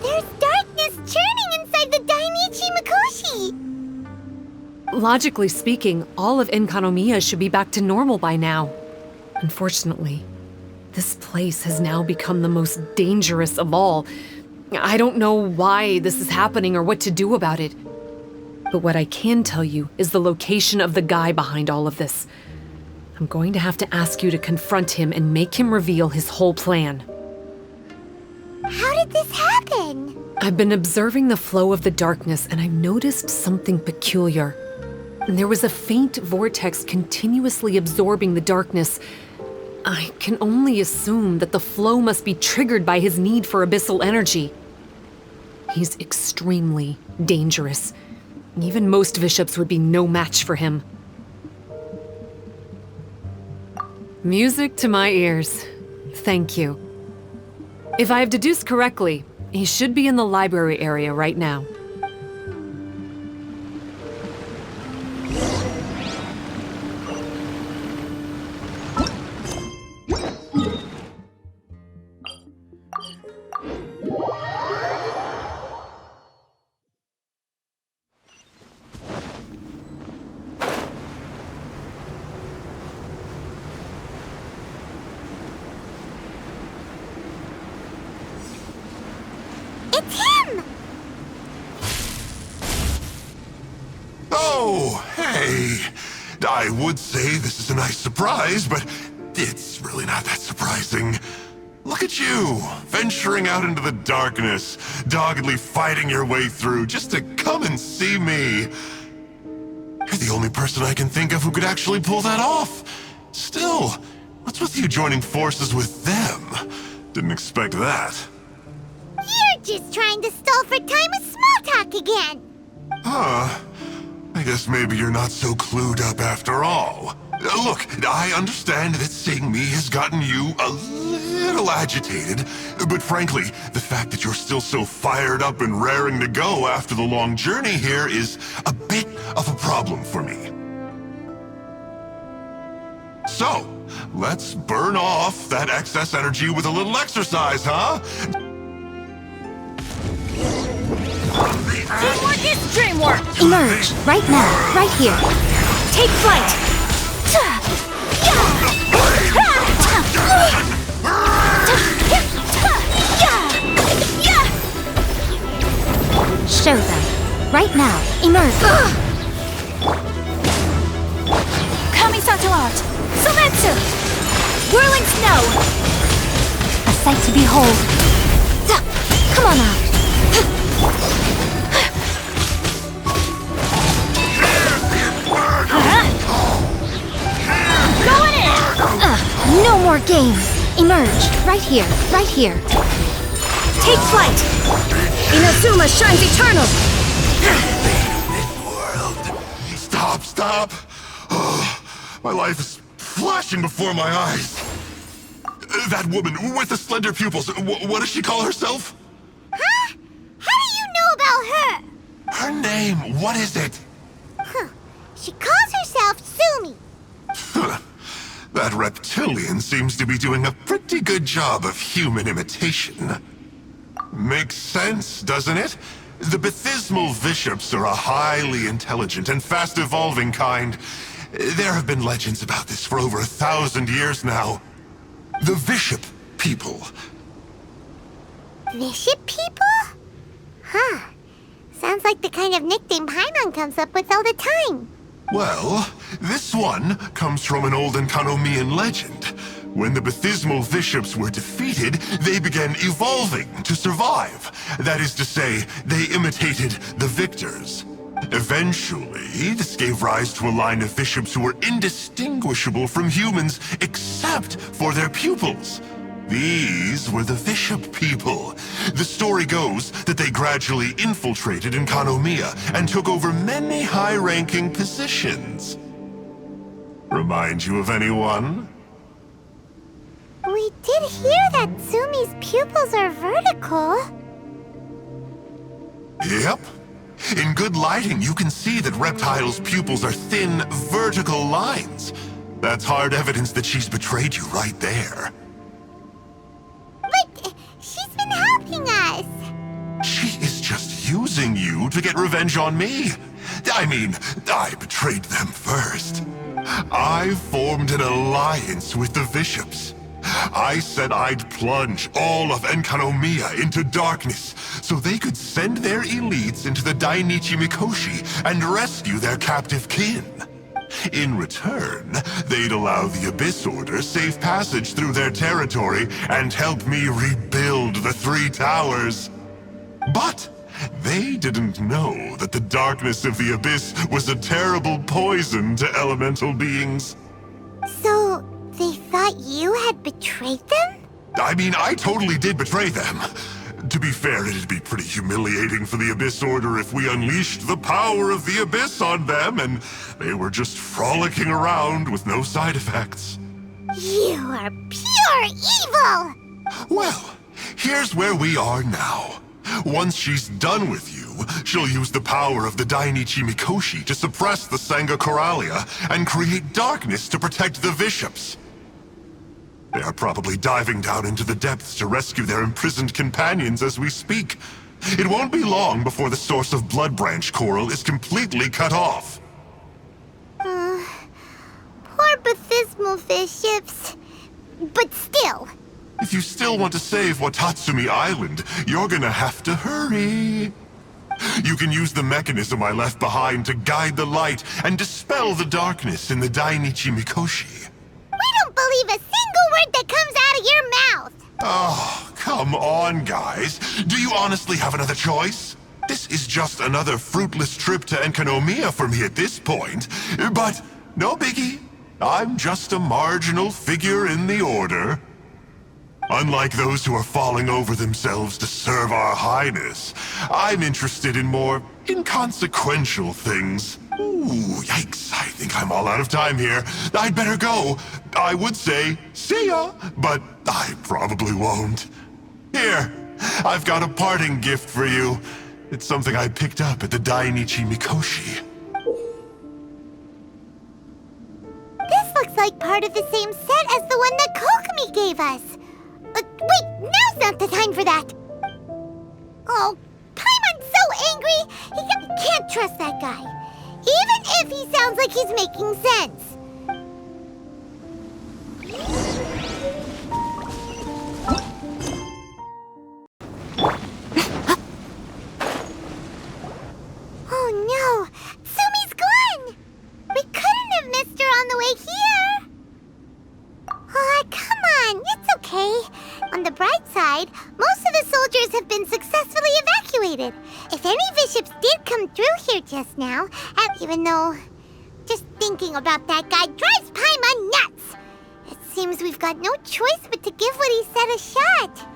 There's darkness churning inside the Dainichi Mikoshi! Logically speaking, all of Enkanomiya should be back to normal by now. Unfortunately, this place has now become the most dangerous of all. I don't know why this is happening or what to do about it. But what I can tell you is the location of the guy behind all of this. I'm going to have to ask you to confront him and make him reveal his whole plan. How did this happen? I've been observing the flow of the darkness and I've noticed something peculiar. There was a faint vortex continuously absorbing the darkness. I can only assume that the flow must be triggered by his need for abyssal energy. He's extremely dangerous. Even most bishops would be no match for him. Music to my ears. Thank you. If I have deduced correctly, he should be in the library area right now. It's him! Oh, hey! I would say this is a nice surprise, but it's really not that surprising. Look at you, venturing out into the darkness, doggedly fighting your way through just to come and see me. You're the only person I can think of who could actually pull that off. Still, what's with you joining forces with them? Didn't expect that. You're just trying to stall for time with small talk again! Huh. I guess maybe you're not so clued up after all. Look, I understand that seeing me has gotten you a little agitated, but frankly, the fact that you're still so fired up and raring to go after the long journey here is a bit of a problem for me. So, let's burn off that excess energy with a little exercise, huh? Teamwork is dreamwork! Emerge, right now, right here. Take flight! Show them. Right now, emerge. Kamisato art! Sometsu! Whirling snow! A sight to behold. Come on out. Going in! No more games. Emerge. Right here. Right here. Take flight. Inazuma shines eternal. Stop. Oh, my life is flashing before my eyes. That woman with the slender pupils, what does she call herself? Huh? How do you know about her? Her name, what is it? She calls herself Sumi. That reptilian seems to be doing a pretty good job of human imitation. Makes sense, doesn't it? The Bathismal Bishops are a highly intelligent and fast-evolving kind. There have been legends about this for over 1,000 years now. The Bishop people. Bishop people? Huh. Sounds like the kind of nickname Paimon comes up with all the time. Well, this one comes from an old Enkanomian legend. When the Bathismal Bishops were defeated, they began evolving to survive. That is to say, they imitated the victors. Eventually, this gave rise to a line of bishops who were indistinguishable from humans except for their pupils. These were the Bishop people. The story goes that they gradually infiltrated Enkanomiya and took over many high-ranking positions. Remind you of anyone? We did hear that Sumi's pupils are vertical. Yep. In good lighting, you can see that Reptile's pupils are thin, vertical lines. That's hard evidence that she's betrayed you right there. But she's been helping us. She is just using you to get revenge on me. I mean, I betrayed them first. I formed an alliance with the Bishops. I said I'd plunge all of Enkanomiya into darkness so they could send their elites into the Dainichi Mikoshi and rescue their captive kin. In return, they'd allow the Abyss Order safe passage through their territory and help me rebuild the Three Towers. But they didn't know that the darkness of the Abyss was a terrible poison to elemental beings. So, they thought you had betrayed them? I mean, I totally did betray them. To be fair, it'd be pretty humiliating for the Abyss Order if we unleashed the power of the Abyss on them and they were just frolicking around with no side effects. You are pure evil! Well, here's where we are now. Once she's done with you, she'll use the power of the Dainichi Mikoshi to suppress the Sangha Coralia and create darkness to protect the Bishops. They are probably diving down into the depths to rescue their imprisoned companions as we speak. It won't be long before the source of Blood Branch Coral is completely cut off. Poor Bathismal Bishops. But still. If you still want to save Watatsumi Island, you're gonna have to hurry. You can use the mechanism I left behind to guide the light and dispel the darkness in the Dainichi Mikoshi. We don't believe a single word that comes out of your mouth! Oh, come on, guys. Do you honestly have another choice? This is just another fruitless trip to Enkanomiya for me at this point. But no biggie. I'm just a marginal figure in the Order. Unlike those who are falling over themselves to serve our Highness, I'm interested in more inconsequential things. Ooh, yikes. I think I'm all out of time here. I'd better go. I would say, see ya, but I probably won't. Here, I've got a parting gift for you. It's something I picked up at the Dainichi Mikoshi. This looks like part of the same set as the one that Kokomi gave us. Wait, now's not the time for that! Oh, Paimon's so angry! He can't trust that guy. Even if he sounds like he's making sense. Oh no! Sumi's gone! We couldn't have missed her on the way here! Oh, come on, it's okay. On the bright side, most of the soldiers have been successfully evacuated. If any bishops did come through here just now, even though just thinking about that guy drives Paimon nuts. It seems we've got no choice but to give what he said a shot.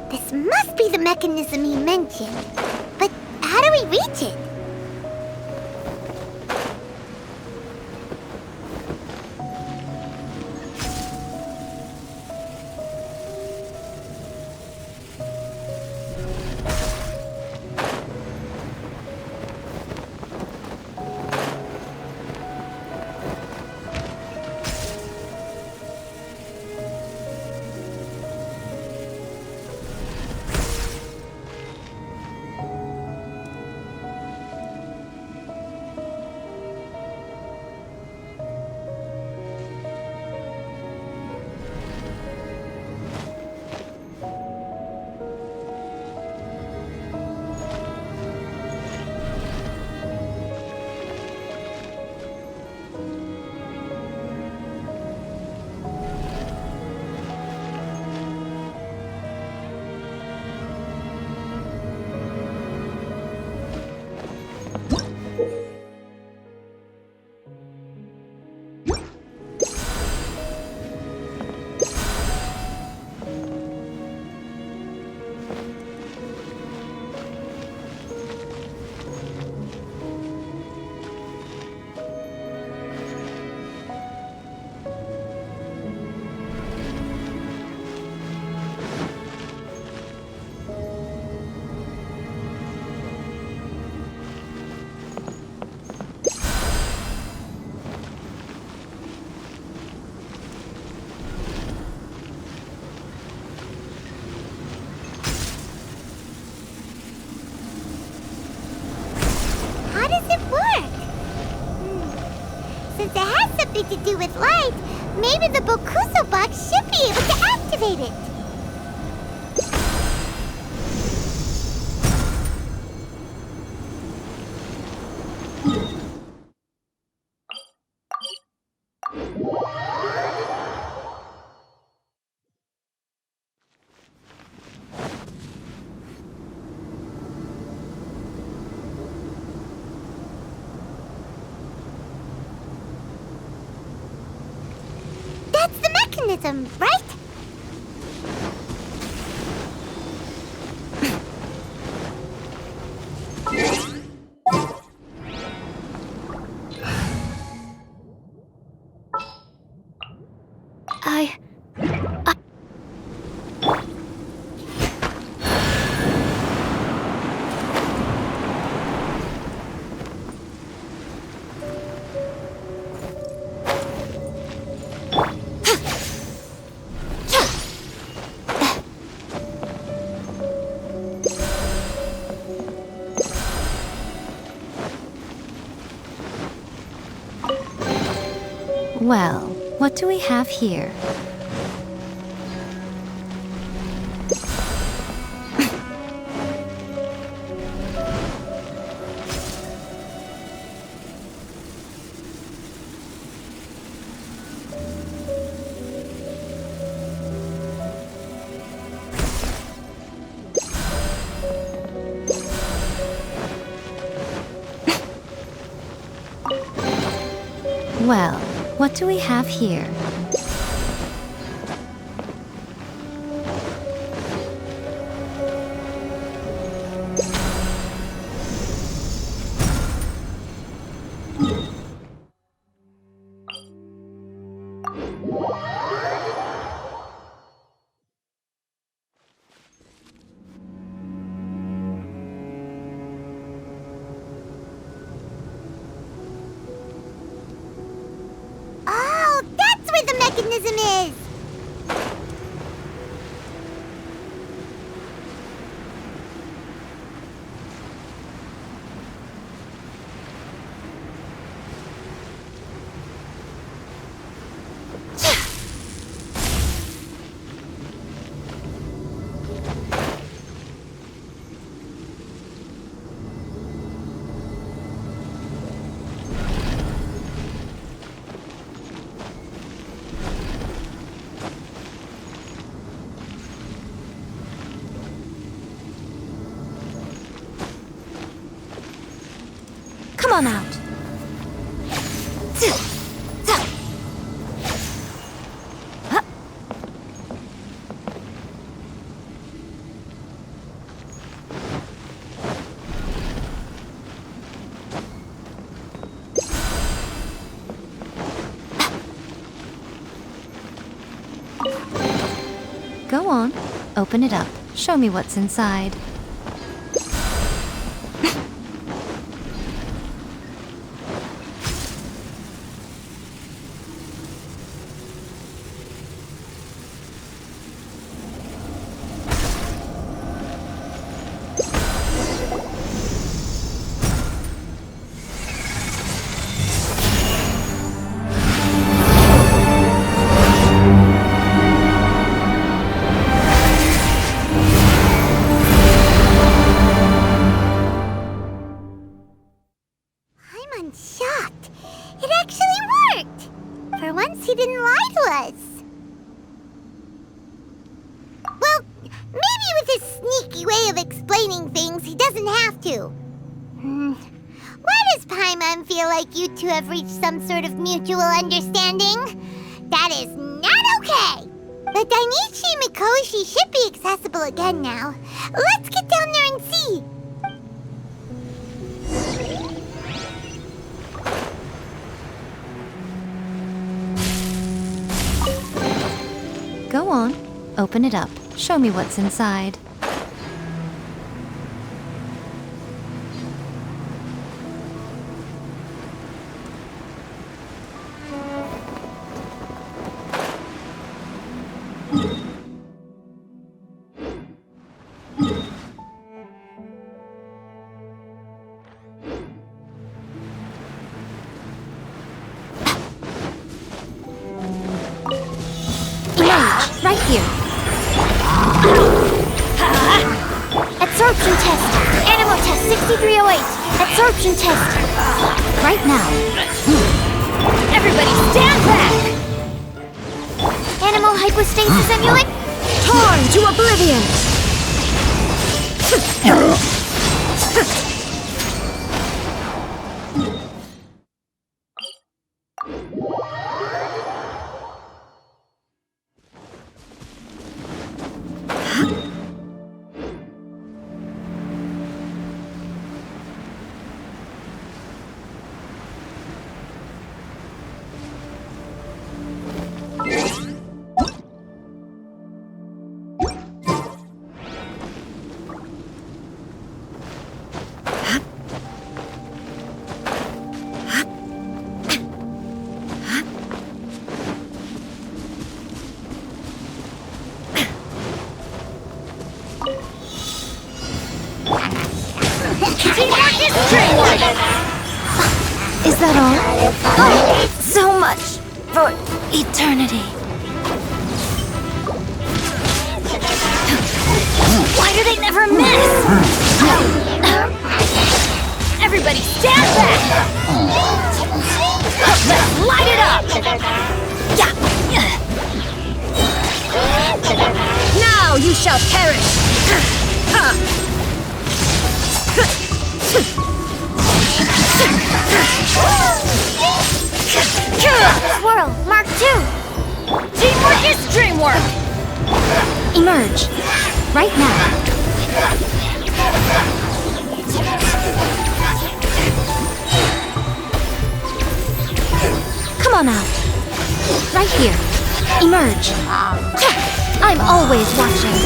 This must be the mechanism he mentioned. But how do we reach it? to do with light, maybe the Bokuso box should be able to activate it. That's the mechanism, right? Well, what do we have here? Well, what do we have here? Mechanism is! Come on out. Go on, open it up. Show me what's inside. Shocked. It actually worked! For once, he didn't lie to us. Well, maybe with his sneaky way of explaining things, he doesn't have to. Why does Paimon feel like you two have reached some sort of mutual understanding? That is not okay! The Dainichi Mikoshi should be accessible again now. Let's get down there and see. Go on, open it up. Show me what's inside. right here. Absorption test. Animal test 6308. Absorption test. Right now. Everybody stand back! Animal hypostasis amulet. Torn to oblivion. Is that all? Oh, so much for eternity. Why do they never miss? Everybody stand back! Let's light it up! Now you shall perish! Swirl, Mark 2! Teamwork is dreamwork! Emerge. Right now. Come on out. Right here. Emerge. I'm always watching.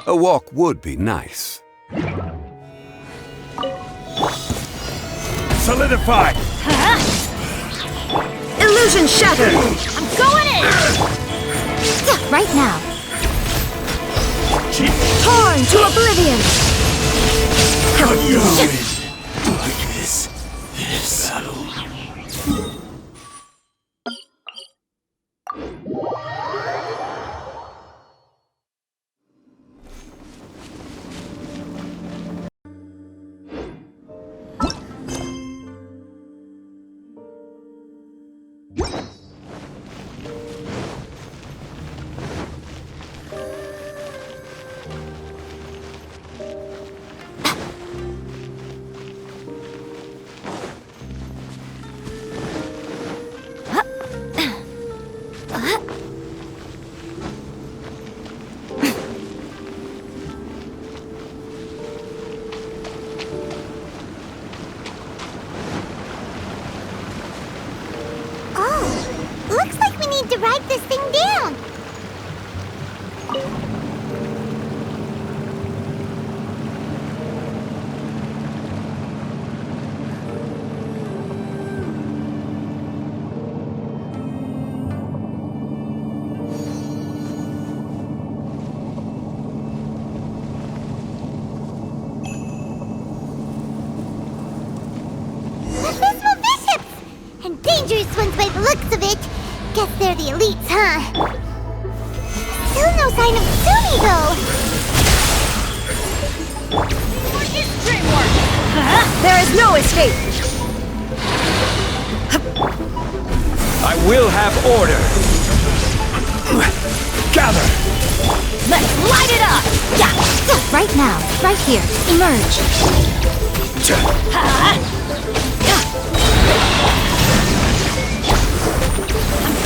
A walk would be nice. Solidify! Illusion shattered! I'm going in! Right now. Torn to oblivion! Darkness is subtle. To write this thing down. Abysmal bishops! And dangerous ones by the looks of it. Guess they're the elites, huh? Still no sign of Sumi, though. There is no escape. I will have order. Gather. Let's light it up. Right now, right here. Emerge.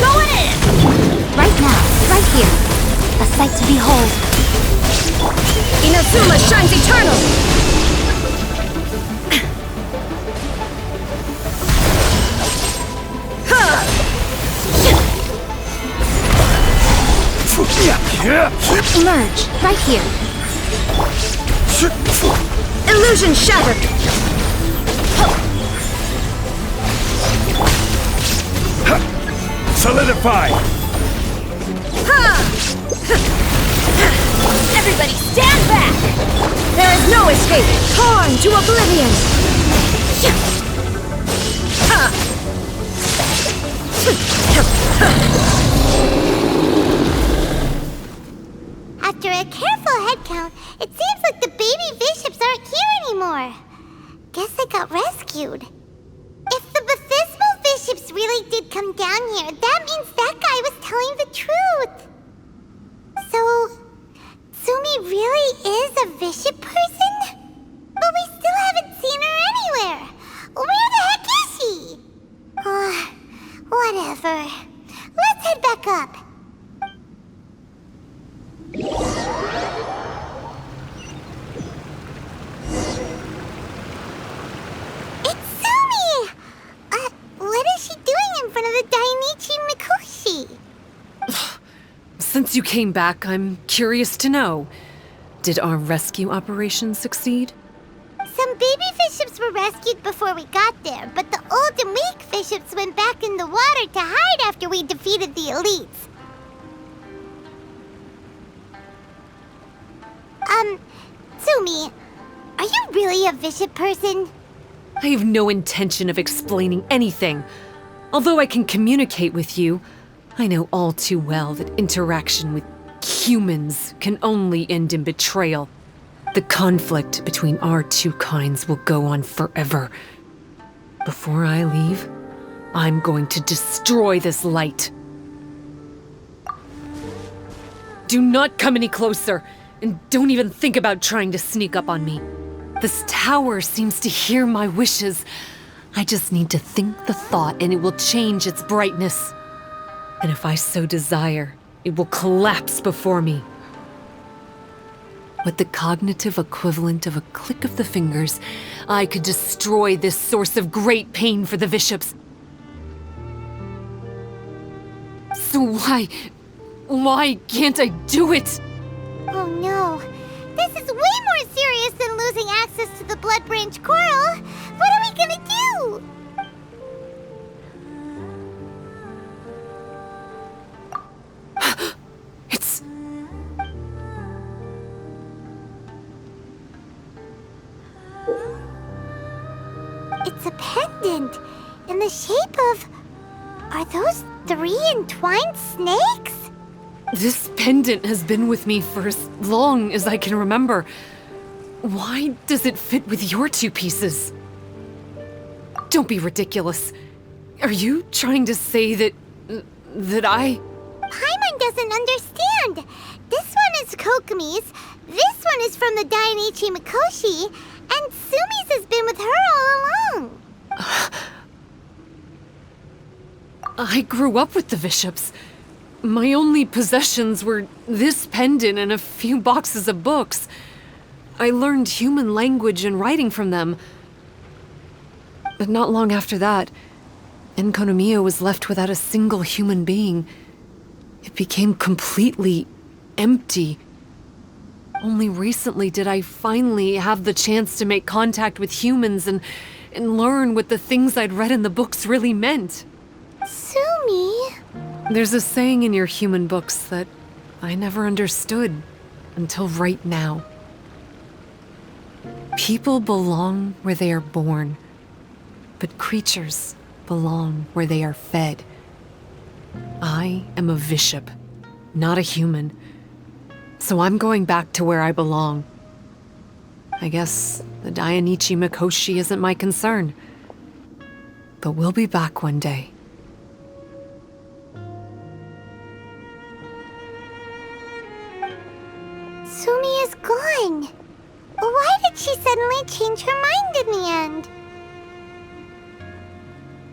Going in! Right now, right here. A sight to behold. Inazuma shines eternal! Emerge, right here. Illusion shattered. Solidify! Everybody stand back! There is no escape! Torn to oblivion! After a careful head count, it seems like the baby bishops aren't here anymore. Guess they got rescued. If the Baptismal bishops really did come down here, that means that guy was telling the truth. So, Sumi really is a bishop person? But we still haven't seen her anywhere. Where the heck is she? Whatever. Let's head back up. It's Sumi! What is she doing in front of the Dainichi Mikoshi? Since you came back, I'm curious to know. Did our rescue operation succeed? Some baby bishops were rescued before we got there, but the old and weak bishops went back in the water to hide after we defeated the elites. Sumi, are you really a bishop person? I have no intention of explaining anything. Although I can communicate with you, I know all too well that interaction with humans can only end in betrayal. The conflict between our two kinds will go on forever. Before I leave, I'm going to destroy this light. Do not come any closer, and don't even think about trying to sneak up on me. This tower seems to hear my wishes. I just need to think the thought and it will change its brightness. And if I so desire, it will collapse before me. With the cognitive equivalent of a click of the fingers, I could destroy this source of great pain for the bishops. So why can't I do it? Oh no. This is way more serious than losing access to the Blood Branch Coral. What are we gonna do? It's a pendant in the shape of... Are those 3 entwined snakes? This pendant has been with me for as long as I can remember. Why does it fit with your 2 pieces? Don't be ridiculous. Are you trying to say that I... Paimon doesn't understand. This one is Kokomi's, this one is from the Dainichi Mikoshi, and Sumi's has been with her all along. I grew up with the bishops. My only possessions were this pendant and a few boxes of books. I learned human language and writing from them. But not long after that, Enkonomiya was left without a single human being. It became completely empty. Only recently did I finally have the chance to make contact with humans and learn what the things I'd read in the books really meant. Sumi? There's a saying in your human books that I never understood until right now. People belong where they are born, but creatures belong where they are fed. I am a bishop, not a human, so I'm going back to where I belong. I guess the Dainichi Mikoshi isn't my concern, but we'll be back one day. Sumi is gone. Why did she suddenly change her mind in the end?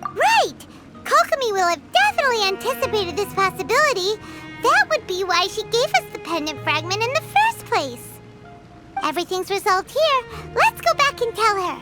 Right! Kokomi will have definitely anticipated this possibility. That would be why she gave us the pendant fragment in the first place. Everything's resolved here. Let's go back and tell her.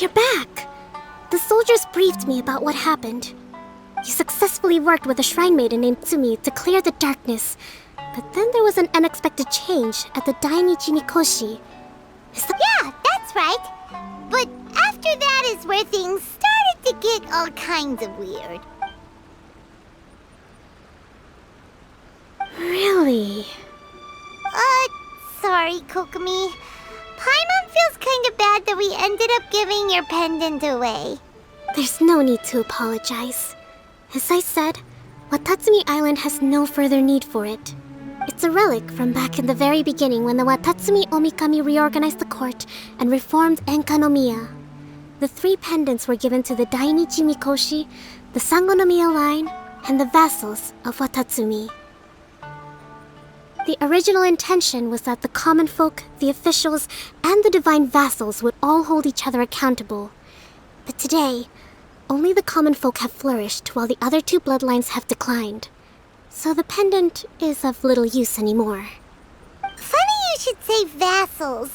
You're back. The soldiers briefed me about what happened. You successfully worked with a shrine maiden named Tsumi to clear the darkness. But then there was an unexpected change at the Dainichi Mikoshi. Yeah, that's right. But after that is where things started to get all kinds of weird. Really? Sorry, Kokomi. Paimon feels kind of bad that we ended up giving your pendant away. There's no need to apologize. As I said, Watatsumi Island has no further need for it. It's a relic from back in the very beginning when the Watatsumi Omikami reorganized the court and reformed Enkanomiya. The 3 pendants were given to the Dainichi Mikoshi, the Sangonomiya line, and the vassals of Watatsumi. The original intention was that the common folk, the officials, and the divine vassals would all hold each other accountable. But today, only the common folk have flourished while the other 2 bloodlines have declined. So the pendant is of little use anymore. Funny you should say vassals.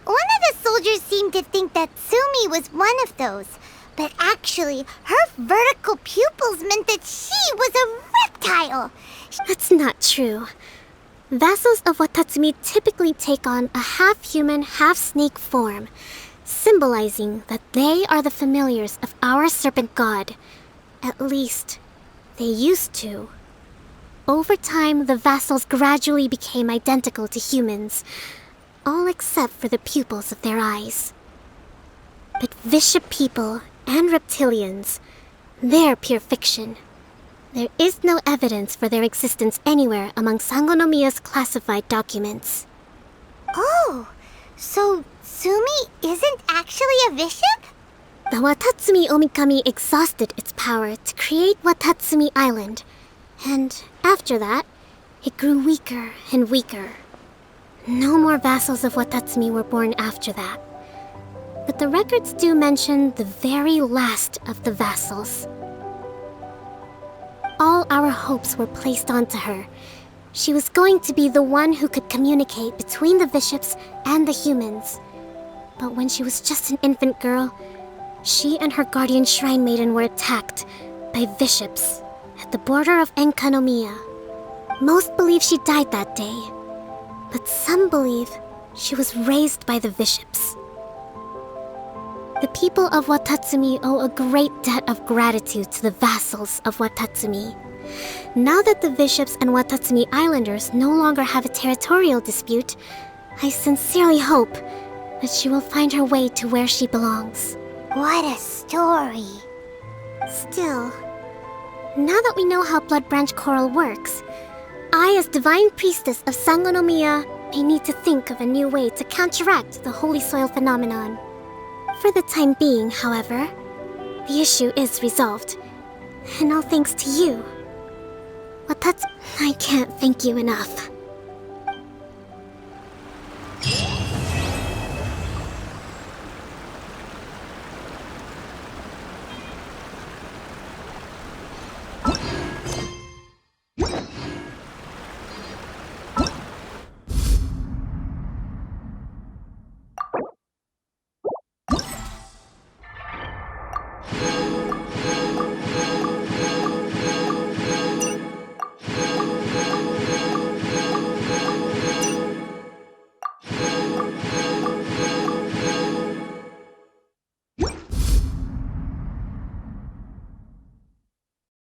One of the soldiers seemed to think that Tsumi was one of those. But actually, her vertical pupils meant that she was a reptile. That's not true. Vassals of Watatsumi typically take on a half-human, half-snake form, symbolizing that they are the familiars of our serpent god. At least, they used to. Over time, the vassals gradually became identical to humans, all except for the pupils of their eyes. But Visha people and reptilians, they're pure fiction. There is no evidence for their existence anywhere among Sangonomiya's classified documents. Oh, so Tsumi isn't actually a bishop? The Watatsumi Omikami exhausted its power to create Watatsumi Island, and after that, it grew weaker and weaker. No more vassals of Watatsumi were born after that. But the records do mention the very last of the vassals. All our hopes were placed onto her. She was going to be the one who could communicate between the bishops and the humans. But when she was just an infant girl, she and her guardian shrine maiden were attacked by bishops at the border of Enkanomiya. Most believe she died that day, but some believe she was raised by the bishops. The people of Watatsumi owe a great debt of gratitude to the vassals of Watatsumi. Now that the bishops and Watatsumi Islanders no longer have a territorial dispute, I sincerely hope that she will find her way to where she belongs. What a story. Still, now that we know how Blood Branch Coral works, I, as Divine Priestess of Sangonomiya, may need to think of a new way to counteract the Holy Soil phenomenon. For the time being, however, the issue is resolved, and all thanks to you. I can't thank you enough.